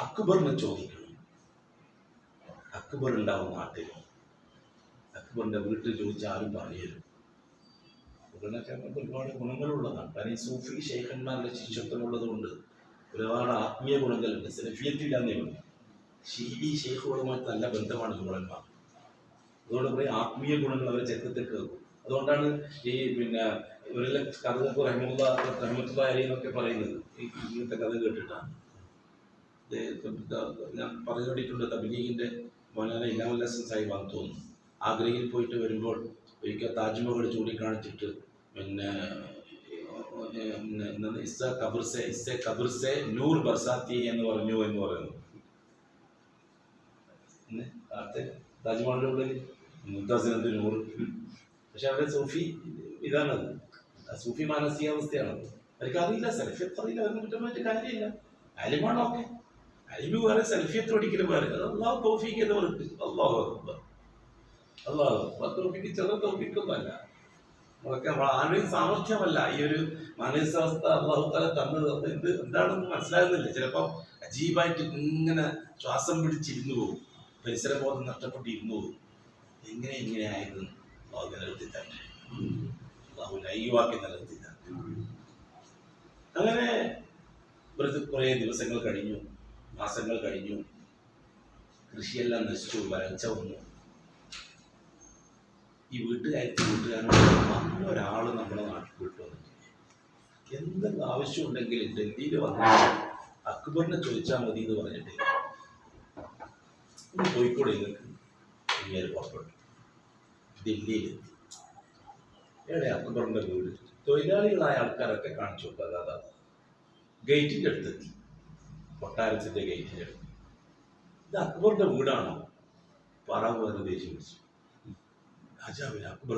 അക്ബറിനെ ചോദിക്കണം. അക്ബർ ഉണ്ടാവും നാട്ടിൽ. അക്ബറിന്റെ വീട്ടിൽ ചോദിച്ചാൽ ആരും പറഞ്ഞു. ഒരുപാട് ഗുണങ്ങളുള്ളതാണ്. കാരണം ഈ സൂഫി ശൈഖന്മാരുടെ ശിഷ്യത്വമുള്ളത് കൊണ്ട് ഒരുപാട് ആത്മീയ ഗുണങ്ങളുണ്ട്. സെലഫിയത്തില്ലാന്നേ ഉള്ളൂ. ഷീബി ഷെയ്ഖുകളുമായിട്ട് നല്ല ബന്ധമാണ് ഗുണന്മാർ. അതുകൊണ്ട് കുറേ ആത്മീയ ഗുണങ്ങൾ അവരെ ചരിത്രത്തിൽ കേൾക്കും. അതുകൊണ്ടാണ് ഈ പിന്നെ ഇവരെല്ലാം കഥകൾക്ക് റഹ്മത്തുള്ള അലി എന്നൊക്കെ പറയുന്നത് ഈ ഇങ്ങനത്തെ കഥ കേട്ടിട്ടാണ്. ഞാൻ പറഞ്ഞു വേണ്ടിയിട്ടുണ്ട്, തബ്ലീഗിൻ്റെ മൗലാന ഇനാമുൽ ഹസൻ സാഹിബാന്ന് തോന്നുന്നു. ആഗ്രയിൽ പോയിട്ട് വരുമ്പോൾ ഒരിക്കൽ താജ്മഹൽ ചൂണ്ടിക്കാണിച്ചിട്ട് പിന്നെ ഇസ്സെ കബർസെ നൂർ ബർസാത്തി എന്ന് പറയുന്നു. താജ്മഹലിൻ്റെ ഉള്ളിൽ മുംതാസിനകത്ത് നൂറ്. പക്ഷെ അവിടെ സൂഫി ഇതാണത്, സൂഫി മാനസികാവസ്ഥയാണത്. അവർക്ക് അറിയില്ല, സെൽഫിയത്ത് അറിയില്ല, അവർക്ക് കുറ്റമായിട്ട് കാര്യമില്ല. അലിമാണോ ഒക്കെ അലിമ് വേറെ, സെൽഫിയത്ത് ഒരിക്കലും വേറെ. അത് അള്ളാഹു തൗഫീഖ് എന്നവർക്ക്. അള്ളാഹു തൗഫീഖ് ചെറിയ തൗഫീഖൊന്നുമല്ല, നമ്മളൊക്കെ ആരുടെയും സാമർഥ്യമല്ല. ഈ ഒരു മാനസികാവസ്ഥ അള്ളാഹു തആല തന്നത് എന്താണെന്ന് മനസ്സിലാകുന്നില്ല. ചിലപ്പോൾ അജീബായിട്ട് ഇങ്ങനെ ശ്വാസം പിടിച്ചിരുന്നു പോകും, പരിസരബോധം നഷ്ടപ്പെട്ട് ഇരുന്നു പോകും. ഇങ്ങനെ ആയിരുന്നു അള്ളാഹു നിലനിർത്തിത്തന്നെ, അള്ളാഹു ലൈവാക്കി നിലനിർത്തിത്തന്നെ. അങ്ങനെ കുറേ ദിവസങ്ങൾ കഴിഞ്ഞു, മാസങ്ങൾ കഴിഞ്ഞു, കൃഷിയെല്ലാം നശിച്ചു, വരൾച്ച വന്നു. ഈ വീട്ടുകാരനോട് നല്ലൊരാൾ നമ്മുടെ നാട്ടിൽ വിട്ടു വന്നിട്ടില്ല. എന്തെങ്കിലും ആവശ്യമുണ്ടെങ്കിൽ ഡൽഹിയിൽ വന്നിട്ട് അക്ബറിനെ ചോദിച്ചാൽ മതി എന്ന് പറഞ്ഞിട്ട് കോഴിക്കോട് നിങ്ങൾക്ക് പുറപ്പെട്ടു. ദില്ലിയിലെത്തി. എവിടെ അക്ബറിന്റെ വീട്? തൊഴിലാളികളായ ആൾക്കാരൊക്കെ കാണിച്ചു കൊടുക്കുക. അതാ ഗേറ്റിന്റെ അടുത്തെത്തി, കൊട്ടാരത്തിന്റെ ഗേറ്റിന്റെ അടുത്ത്. ഇത് അക്ബറിന്റെ വീടാണോ? പറവെന്ന് ദേഷ്യം വിളിച്ചു. രാജാവിനെ അക്ബർ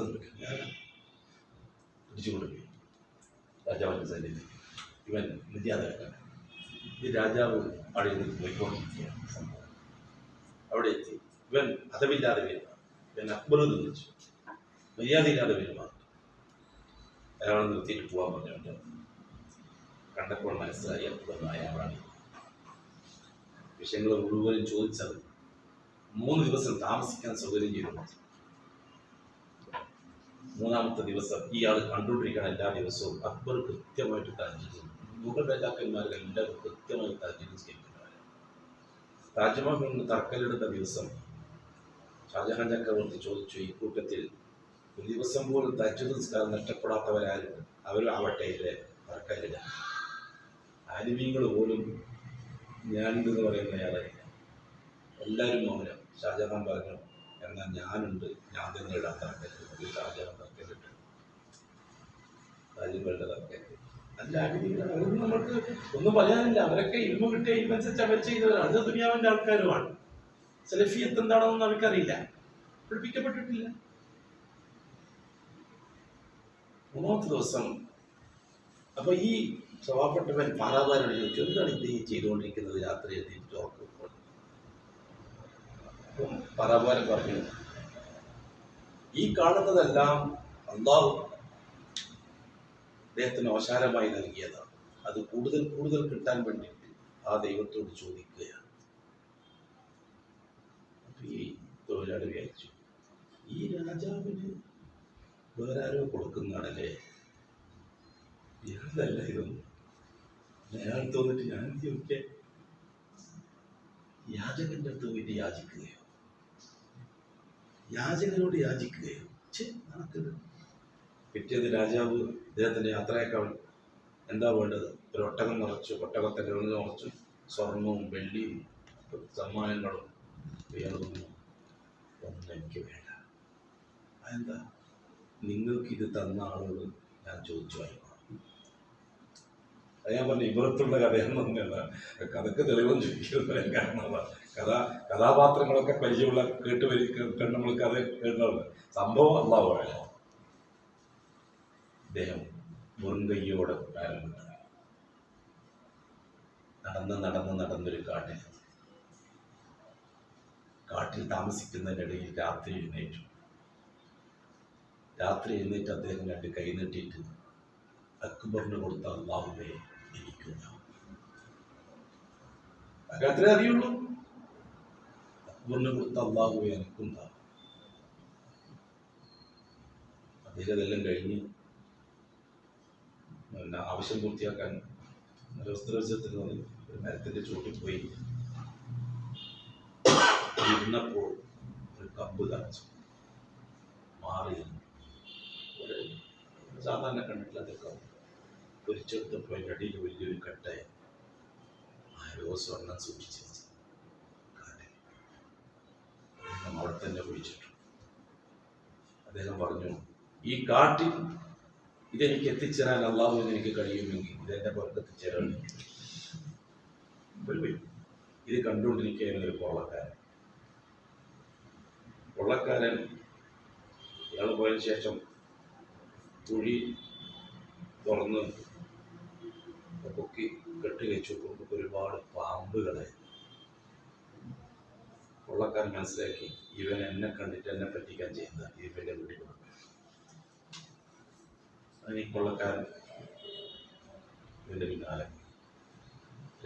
പിടിച്ചുകൊണ്ടുപോയി രാജാവിന്റെ സൈന്യത്തിൽ. ഇവൻ നിര്യാതനാണ്. ഈ രാജാവ് അവിടെ നിന്ന് പോയിക്കൊണ്ടിരിക്കുകയാണ്. സംഭവം അവിടെ എത്തി. ഇവൻ അതവില്ലാതെ വരുവാണ്. ഇവൻ അക്ബർ എന്ന് വിളിച്ചു. മര്യാദയില്ലാതെ വരുവാണ്. അയാളെ നിർത്തിയിട്ട് പോകാൻ പറഞ്ഞുകൊണ്ട് കണ്ടപ്പോൾ മനസ്സിലായി അക്ബറിനായ ആളാണ്. വിഷയങ്ങൾ മുഴുവനും ചോദിച്ചത് 3 ദിവസം താമസിക്കാൻ സൗകര്യം ചെയ്തു. 3-ാമത്തെ ദിവസം ഇയാൾ കണ്ടുകൊണ്ടിരിക്കണം. എല്ലാ ദിവസവും അക്ബർ കൃത്യമായിട്ട് താജ്മഹൽ, മുഗൾ രാജാക്കന്മാർക്ക് എല്ലാവരും കൃത്യമായി താജ്മഹൽ സ്കരിക്കുന്നവരാണ്. താജ്മഹൽ തറക്കല്ലിടുന്ന ദിവസം ഷാജഹാൻ ചക്രവർത്തി ചോദിച്ചു, ഈ കൂട്ടത്തിൽ ഒരു ദിവസം പോലും തഹജ്ജുദ് നിസ്കാരം നഷ്ടപ്പെടാത്തവരാരും അവരാവട്ടെ ഇതിലെ തറക്കല്ലിട. ആലിമീങ്ങൾ പോലും ഞാനുണ്ടെന്ന് പറയുന്നയാളെ എല്ലാവരും മൗനം. ഷാജഹാൻ പറഞ്ഞു, എന്നാൽ ഞാനുണ്ട്, ഞാൻ തന്നെ ഇടാൻ തറക്കല്ല്. ഷാജഹാൻ തറക്കല്ലിട്ട് താജ്മഹലിന്റെ തറക്കല്ല്. അല്ല ആലിമീങ്ങൾ, അവരൊന്നും നമുക്ക് ഒന്നും പറയാനില്ല. അവരൊക്കെ ഇൽമു കിട്ടിയ ഇൽമനുസരിച്ച് അവർ ചെയ്തവരാണ്. അത് ദുനിയാവിന്റെ ആൾക്കാരുമാണ്. സലഫിയത്ത് എന്താണെന്നൊന്നും അവർക്കറിയില്ല, പഠിപ്പിക്കപ്പെട്ടിട്ടില്ല. 3-ാമത്തെ ദിവസം അപ്പൊ ഈ സ്വഭാവപ്പെട്ടവൻ പാറാവാരോട് ചോദിച്ചു, എന്താണ് ഇത് ചെയ്തുകൊണ്ടിരിക്കുന്നത്? രാത്രി എഴുതിയിട്ട് ഉറക്കുമ്പോൾ പാറാവാരൻ പറഞ്ഞു, ഈ കാണുന്നതെല്ലാം അള്ളാഹു അദ്ദേഹത്തിന് അവസാനമായി നൽകിയതാണ്. അത് കൂടുതൽ കൂടുതൽ കിട്ടാൻ വേണ്ടിയിട്ട് ആ ദൈവത്തോട് ചോദിക്കുകയാണ്. ഈ തൊഴിലാളി വിചാരിച്ചു, ഈ രാജാവിന് വേറെ ആരോ കൊടുക്കുന്നതാണല്ലേ, ഇയാളല്ല ഇതൊന്നും. അയാൾ തോന്നിട്ട് ഞാൻ ചോദിക്കെ യാചകന്റെ അടുത്ത് പോയിട്ട് യാചിക്കുകയോ, യാചകനോട് യാചിക്കുകയോ? നടക്കുന്നത്. പിറ്റേത് രാജാവ് ഇദ്ദേഹത്തിന്റെ യാത്രയേക്കാൾ എന്താ വേണ്ടത്? ഒരു ഒട്ടകം നിറച്ചു, ഒട്ടകത്തിന്റെ നിറച്ചു സ്വർണവും വെള്ളിയും സമ്മാനങ്ങളും. ഇയാൾ ഒന്നും എനിക്ക് വേണ്ട. അതെന്താ? നിങ്ങൾക്കിത് തന്ന ആളോട് ഞാൻ ചോദിച്ചു വായിക്കണം. അത് ഞാൻ പറഞ്ഞു, ഇവരത്തുള്ള കഥയെന്ന് പറഞ്ഞാൽ കഥക്ക് തെളിവൊന്നും ചോദിക്കുന്നത്. കാരണം കഥാപാത്രങ്ങളൊക്കെ പരിചയമുള്ള കേട്ട് നമ്മൾ കഥ കേട്ടത്. സംഭവം അള്ളാഹു പറയാം. അദ്ദേഹം വെറും കയ്യോടെ ആരംഭിച്ചു. നടന്നൊരു കാട്ടിൽ താമസിക്കുന്നതിനിടയിൽ രാത്രി എഴുന്നേറ്റ് അദ്ദേഹം 2 കൈ നീട്ടിയിട്ട് അക്ബറിന് കൊടുത്ത അള്ളാഹുവേ എനിക്കുന്ന അത്രേ അറിയുള്ളൂ. അക്ബറിന് കൊടുത്ത അള്ളാഹുവേ എനിക്കുന്ന. അദ്ദേഹം അതെല്ലാം കഴിഞ്ഞ് ആവശ്യം പൂർത്തിയാക്കാൻ വസ്ത്രവശത്തിൽ ഒരു മരത്തിന്റെ ചൂട്ടിൽ പോയി ഇരുന്നപ്പോൾ ഒരു കമ്പ് കാണിച്ചു. മാറിയിരുന്നു. ഒരു സാധാരണ കണ്ടിട്ടില്ലാതൊക്കെ പൊരിച്ചെടുത്തപ്പോൾ അതിൻ്റെ അടിയിൽ വലിയൊരു കട്ടയെ ആരോ സ്വർണ്ണം സൂക്ഷിച്ചു വെച്ചു. അദ്ദേഹം അവിടെ തന്നെ കുഴിച്ചിട്ടു. അദ്ദേഹം പറഞ്ഞു, ഈ കാട്ടിൽ ഇതെനിക്ക് എത്തിച്ചേരാൻ അള്ളാഹുവിന് എനിക്ക് കഴിയുമെങ്കിൽ ഇതെന്റെ പുറത്ത് എത്തിച്ചേരാൻ. ഇത് കണ്ടുകൊണ്ടിരിക്കുകയായിരുന്നു ഒരു കൊള്ളക്കാരൻ ഇയാൾ പോയതിനു ശേഷം കുഴി തുറന്ന് പൊക്കി കെട്ടി വെച്ചു. ഒരുപാട് പാമ്പുകളെ. കൊള്ളക്കാരൻ മനസ്സിലാക്കി, ഇവൻ എന്നെ കണ്ടിട്ട് എന്നെ പറ്റിക്കാൻ ചെയ്യുന്ന ഇവന്റെ വീട്ടിൽ കൊടുക്കും. അതിന് കൊള്ളക്കാരൻ ഇവന്റെ പിന്നാലെ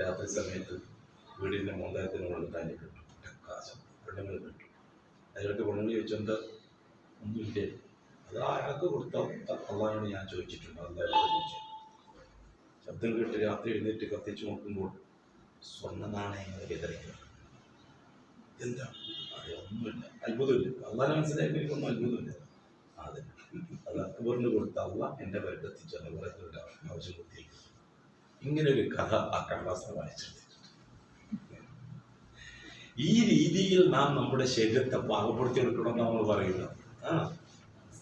രാത്രി സമയത്ത് വീടിന്റെ മോന്തായത്തിനോട് തന്നെ കിട്ടും. പെണ്ണുങ്ങൾ കിട്ടും. അതിലൊക്കെ പെണ്ണുങ്ങൾ ചോദിച്ചെന്താ? ഒന്നുമില്ലേ? അത് അയാൾക്ക് കൊടുത്ത അള്ളാഹിനോട് ഞാൻ ചോദിച്ചിട്ടുണ്ട്. അള്ളാഹിനോട് ചോദിച്ചു. ശബ്ദം കേട്ട് രാത്രി എഴുന്നേറ്റ് കത്തിച്ചു നോക്കുമ്പോൾ സ്വർണ്ണ നാണയങ്ങൾ വിതറിക്കുന്നു. എന്താ? അതൊന്നുമില്ല, അത്ഭുതമില്ല. അള്ളാഹിനെ മനസ്സിലാക്കി എനിക്കൊന്നും അത്ഭുതമില്ല. അതെ, അത് അക്ബറിന് കൊടുത്ത അള്ളാഹ് എൻ്റെ പേരിൽ എത്തിച്ചാൽ വേറെ ആവശ്യം കുത്തിയിരിക്കും. ഇങ്ങനെ ഒരു കഥ ആ കടലാസിനെ വായിച്ചെടുത്തിട്ടുണ്ട്. ഈ രീതിയിൽ നാം നമ്മുടെ ശരീരത്തെ പാകപ്പെടുത്തിയെടുക്കണമെന്ന് നമ്മൾ പറയുന്നത്.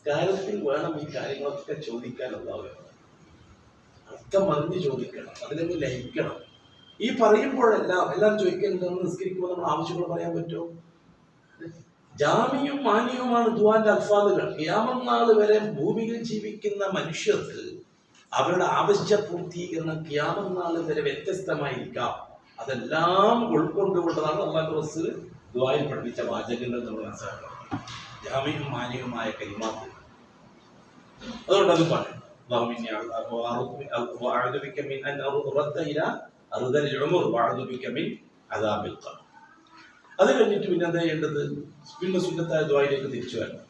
കാര്യത്തിൽ വേണം ഈ കാര്യങ്ങളൊക്കെ ചോദിക്കാനുള്ളവർ. അർത്ഥം അറിഞ്ഞ് ചോദിക്കണം, അതിലൊന്ന് ലയിക്കണം. ഈ പറയുമ്പോഴെല്ലാം എല്ലാവരും ചോദിക്കുന്നത് നിസ്കരിക്കുമ്പോൾ നമ്മൾ ആവശ്യങ്ങൾ പറയാൻ പറ്റുമോ? ജാമിയും മാന്യവുമാണ് ദുആന്റെ അൽഫാദുകൾ. ഖിയാമത്ത് നാൾ വരെ ഭൂമിയിൽ ജീവിക്കുന്ന മനുഷ്യർക്ക് അവരുടെ ആവശ്യ പൂർത്തീകരണം ഖിയാമത്ത് നാൾ വരെ വ്യത്യസ്തമായിരിക്കാം. അതെല്ലാം ഉൾക്കൊണ്ടുകൊണ്ടതാണ് അല്ലാഹു റസൂൽ ദുആയിൽ പഠിപ്പിച്ച വാചകങ്ങൾ നമ്മൾ മനസ്സിലാക്കണം. ജാമിയും മാന്യവുമായ കലിമാത്ത്. അതുകൊണ്ട് അത് പറയും. അത് കഴിഞ്ഞിട്ട് പിന്നെ എന്താ ചെയ്യേണ്ടത്? പിന്നെ സുന്നത്തായ ദുആയിലേക്ക് തിരിച്ചു വരണം.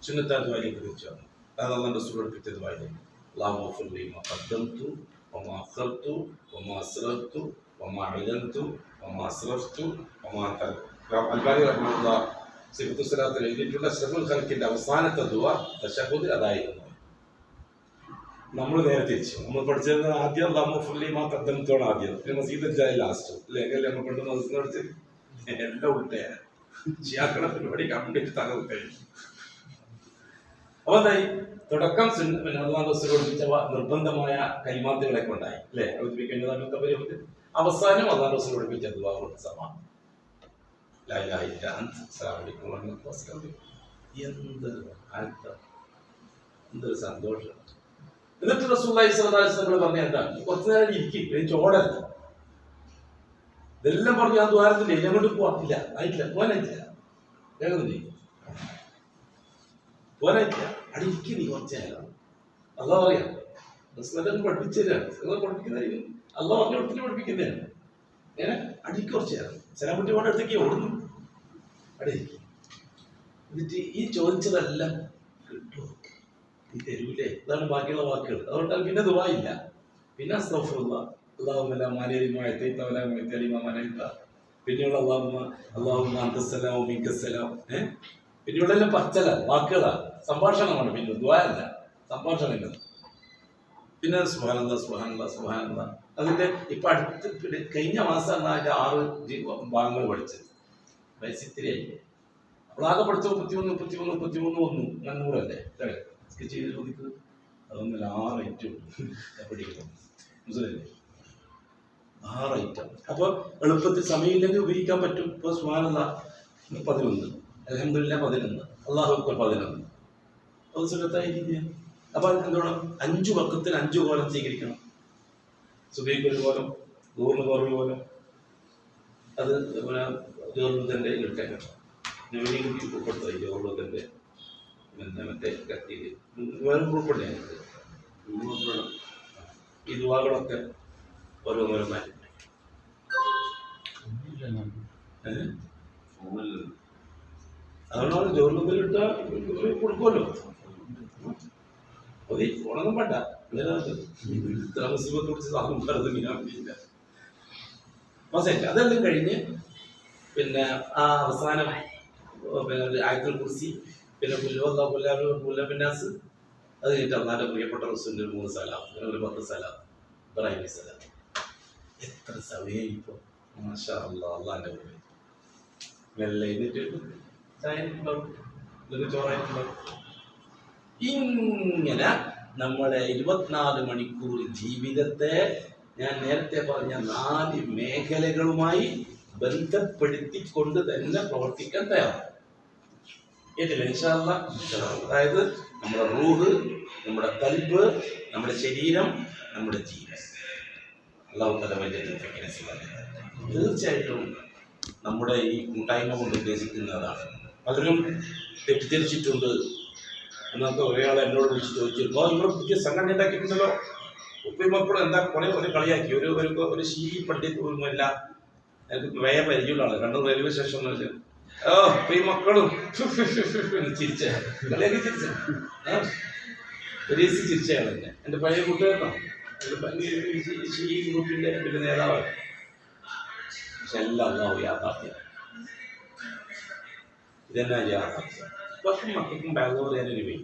സുന്നത്തായ ദുആയിലേക്ക് തിരിച്ചു വരണം. അതാണ് റസൂൽ പഠിപ്പിച്ച ദുആയിലേക്ക്. അല്ലാഹുമ്മ ഗ്ഫിർലി മാ ഖദ്ദംതു വമാ അഖർതു വമാ അസ്റർതു വമാ അഅലൻതു വമാ അസ്റഫ്തു വമാ അൽബാനി റഹ്മത്തുള്ളാഹി സിഫത്തു സ്വലാത്തിൽ എഴുതിയിട്ടുള്ള അഷ്റഫുൽ ഖൽഖിന്റെ അവസാനത്തെ ദുആ തശഹ്ഹുദിൽ അതായിരുന്നു. നമ്മൾ നേരെ തിരിച്ചു. നമ്മൾ പഠിച്ചത് ആദ്യം അല്ലാഹുമ്മ ഗ്ഫിർലി മാ ഖദ്ദംതുവാണ് ആദ്യം, പിന്നെ മസീദുൽ ജാഹിൽ ലാസ്റ്റ്. അല്ലെങ്കിൽ നമ്മൾ കൊണ്ട് മസീദ് പഠിച്ച് എല്ലാം ഉൾട്ടയാണ്. ഷിയാക്കളെ പരിപാടി കംപ്ലീറ്റ് തകർത്ത് കഴിഞ്ഞു. അപ്പൊ എന്തായി? തുടക്കം അല്ലാഹു റസൂൽ പഠിപ്പിച്ച നിർബന്ധമായ കലിമാത്തുകളെ കൊണ്ടായി അല്ലെ അവതരിപ്പിക്കേണ്ടത്. അവസാനം അല്ലാഹു റസൂൽ പഠിപ്പിച്ച ദുആ കൊണ്ട് സമാനം. ലാ ഇലാഹ ഇല്ല അൻത അസ്സലാമു അലൈക്കും വറഹ്മത്തുള്ളാഹി. എന്തൊരു സന്തോഷം. എന്നിട്ട് റസൂലുള്ളാഹി സ്വല്ലല്ലാഹു അലൈഹി വസല്ലം പറഞ്ഞ എന്താ? കുറച്ചു നേരം ഇരിക്കും, ചോടല്ല. ഇതെല്ലാം പറഞ്ഞു ആ ദ്വാരത്തില്ലേ ഞങ്ങോട്ട് പോവാത്തില്ല, ആയിട്ടില്ല, പോകാനായിട്ടില്ല, വേഗം പോരായിട്ടില്ല, അടിക്ക് നീ കുറച്ച് നേരം. അള്ളാഹ് പറയാം പഠിപ്പിച്ചു തരാണ്, പഠിപ്പിക്കുന്നതായിരിക്കും. അള്ളാഹ് പറഞ്ഞ കൊടുത്തിട്ട് പഠിപ്പിക്കുന്നതാണ്. ഏനെ അടിക്ക് കുറച്ച് നേരം സലാം കുട്ടി പോകേണ്ട അടുത്തേക്ക് ഓടുന്നു. അടിക്ക്. എന്നിട്ട് ഈ ചോദിച്ചതെല്ലാം കിട്ടുമോ? നീ തരൂലേ? ഇതാണ് ബാക്കിയുള്ള വാക്കുകൾ. അതുകൊണ്ട് പിന്നെ ദുആ ഇല്ല. പിന്നെ അസ്തഗ്ഫിറുല്ലാഹ്, അല്ലാഹുമ്മ മാലിക മഅതൈത വലാ മുഅതി ലിമാ മനഅത. പിന്നെയുള്ള അല്ലാഹുമ്മ അൻതസ്സലാം മിൻകസ്സലാം. പിന്നെയുള്ള എല്ലാം പച്ചല വാക്കുകളാണ്, സംഭാഷണമാണ്. പിന്നെ ദുആ അല്ല, സംഭാഷണങ്ങൾ. പിന്നെ സുബ്ഹാനല്ലാഹ് സുബ്ഹാനല്ലാഹ് സുബ്ഹാനല്ലാഹ്. അതിന്റെ ഇപ്പൊ അടുത്ത് കഴിഞ്ഞ മാസമാണ് അതിന്റെ 6 ഭാഗങ്ങൾ പഠിച്ചത്. വയസ്സിത്തിരിയായി. നമ്മളാകെ പഠിച്ച 33 1 400 അല്ലേ ചെയ്ത് ചോദിക്കുന്നത്. അതൊന്നല്ല, 6 ഐറ്റം പഠിക്കണം. മനസ്സിലല്ലേ? 6 ഐറ്റം. അപ്പൊ എളുപ്പത്തിൽ സമയമില്ലെങ്കിൽ ഉപയോഗിക്കാൻ പറ്റും. ഇപ്പൊ സുബ്ഹാനല്ലാഹ് 11, അൽഹംദുലില്ലാഹ് 11, അല്ലാഹു അക്ബർ 11. അത് സുന്നത്തായ രീതിയാണ്. അപ്പൊ എന്താണ്? 5 വഖത്തിൽ 5 കോലം സ്വീകരിക്കണം. സുബഹിക്ക് ഒരു കോലം, ദുഹറിന് വേറൊരു കോലം. അത് ജോർദന്റെ ഇട്ടേക്കണം. ഉൾപ്പെടുത്തായി ജോർദന്റെ പിന്നെ മറ്റേ കത്തിയിൽ വേറെ ഉൾപ്പെടെ ഈ ദുആകളൊക്കെ ഓരോന്നോരോ മാറ്റി. അതുകൊണ്ടാണ് ജോർദത്തിലിട്ട കൊടുക്കുമല്ലോ. അത് ഉണങ്ങും വേണ്ട. ഇത്ര മുസ്ലിമത്തെ കുറിച്ച് സാധനം പറഞ്ഞില്ല. അതെല്ലാം കഴിഞ്ഞ് പിന്നെ ആ അവസാനം പിന്നെ ആയത്തുൽ കുർസി പിന്നെ മുല്ലബിന്നാസ്, അത് കഴിഞ്ഞിട്ട് അള്ളാന്റെ പ്രിയപ്പെട്ട റസൂലിന്റെ 3 സലാത്ത്, പിന്നെ ഒരു 10 സലാത്ത്, ഇബ്രാഹിമി സലാത്ത്. എത്ര സമയം ഇപ്പൊ മാഷാ അല്ലാഹ്. അള്ളാന്റെ മുന്നിൽ മെല്ലെ എന്നിട്ട് ചോറായിട്ടുണ്ടാവും. ഇങ്ങനെ നമ്മുടെ 24 മണിക്കൂർ ജീവിതത്തെ ഞാൻ നേരത്തെ പറഞ്ഞ 4 മേഖലകളുമായി ബന്ധപ്പെടുത്തിക്കൊണ്ട് തന്നെ പ്രവർത്തിക്കാൻ തയ്യാറാണ്. കേട്ടില്ല? ഇൻഷാ അല്ലാഹ്. അതായത് നമ്മുടെ റൂഹ്, നമ്മുടെ ഖൽബ്, നമ്മുടെ ശരീരം, നമ്മുടെ ജീവൻ. അല്ലാഹു തആല വലിയ തൗഫീഖിനെ സ്വീകരിക്കട്ടെ. തീർച്ചയായിട്ടും നമ്മുടെ ഈ കൂട്ടായ്മ കൊണ്ട് ഉദ്ദേശിക്കുന്നതാണ്. പലരും തെറ്റിദ്ധരിച്ചിട്ടുണ്ട്. എന്നൊക്കെ ഒരാൾ എന്നോട് വിളിച്ച് ചോദിച്ചിരുന്നു, നിങ്ങൾ പുതിയ സംഘടന ഉണ്ടാക്കിയിട്ടുണ്ടല്ലോ, ഉപ്പയും മക്കളും എന്താ കുറെ കളിയാക്കി. ഒരു ശീലി പണ്ഡിതല്ല, എനിക്ക് വേഗം പരിചയമുള്ള ആള്, കണ്ണൂർ റെയിൽവേ സ്റ്റേഷനിൽ ഉപ്പയും മക്കളും ചിരിച്ച കളിയാക്കി ചിരിച്ച ഒരു ദിവസം ചിരിച്ചയാണ് തന്നെ. എൻ്റെ പഴയ കൂട്ടുകാരനാണ്, ഈ ഗ്രൂപ്പിന്റെ വലിയ നേതാവാണ്. പക്ഷെ എല്ലാം അല്ലാഹു യാഥാർത്ഥ്യം. ഇതെന്നാ യാഥാർത്ഥ്യം. ഇപ്പം മക്കൾക്കും ബാംഗ്ലൂർ ഞാനൊരു പോയി.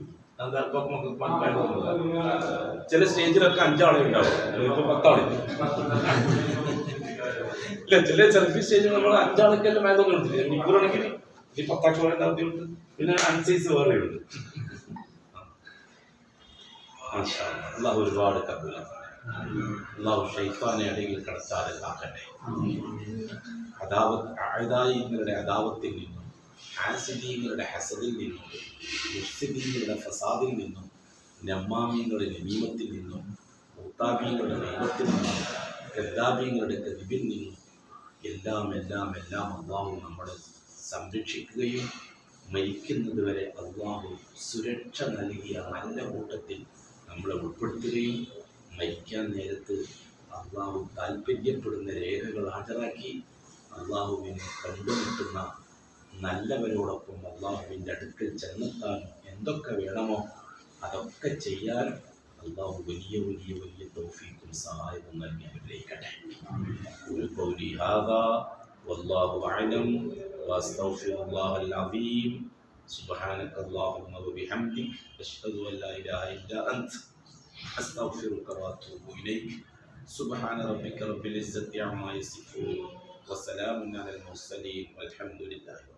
ചില സ്റ്റേജിലൊക്കെ 5 ആളെ ഉണ്ടാവും, ഇപ്പൊ 10 ആളില്ല. ഇല്ല, ചില സെൽഫി സ്റ്റേജിൽ നമ്മൾ 5 ആൾക്കെല്ലാം ബാംഗ്ലൂർ എടുത്തില്ല. ഇപ്പോഴാണെങ്കിൽ ഈ 10 ആൾക്കുള്ള ഉണ്ടാവുന്നുണ്ട്. പിന്നെ അൻസൈസ് വേറെ ഉണ്ട്. അള്ളാഹു ഒരുപാട് കബൂലാക്കട്ടെ. അള്ളാഹു ശൈത്താനെ ഇടയിൽ കടത്താതെ കാക്കട്ടെ. അഅദായികളുടെ അദാവത്തിൽ നിന്നും, ഹാസിദീങ്ങളുടെ ഹസദിൽ നിന്നും, മുഫ്സിദീങ്ങളുടെ ഫസാദിൽ നിന്നും, നമ്മാമീങ്ങളുടെ നമീമത്തിൽ നിന്നും, മുത്താബീങ്ങളുടെ നൈമത്തിൽ നിന്നും, കദ്ദാബീങ്ങളുടെ കദിബിൽ നിന്നും എല്ലാം അള്ളാഹു നമ്മളെ സംരക്ഷിക്കുകയും മരിക്കുന്നത് വരെ അള്ളാഹു സുരക്ഷ നൽകിയ നല്ല കൂട്ടത്തിൽ നമ്മളെ ഉൾപ്പെടുത്തുകയും മരിക്കാൻ നേരത്ത് അള്ളാഹു താല്പര്യപ്പെടുന്ന രേഖകൾ ഹാജരാക്കി അള്ളാഹുവിനെ കണ്ടുമുട്ടുന്ന നല്ലവരോടൊപ്പം അള്ളാഹുവിൻ്റെ അടുക്കൽ ചെന്നെത്താൻ എന്തൊക്കെ വേണമോ അതൊക്കെ ചെയ്യാൻ അള്ളാഹു വലിയ തൗഫീഖും സഹായവും നൽകി അനുഗ്രഹിക്കട്ടെ. ഖൗലി ഹാദാ വല്ലാഹു അഅലം വഅസ്തഗ്ഫിറുല്ലാഹൽ അസീം. സുബ്ഹാനക അല്ലാഹുമ്മ വബിഹംദിക അശ്ഹദു അൻ ലാ ഇലാഹ ഇല്ലാ അൻത അസ്തഗ്ഫിറുക വഅതൂബു ഇലൈക്. സുബ്ഹാന റബ്ബിക റബ്ബിൽ ഇസ്സത്തി അമ്മാ യസിഫൂൻ വസലാമുൻ അലൽ മുർസലീൻ വൽഹംദുലില്ലാഹി.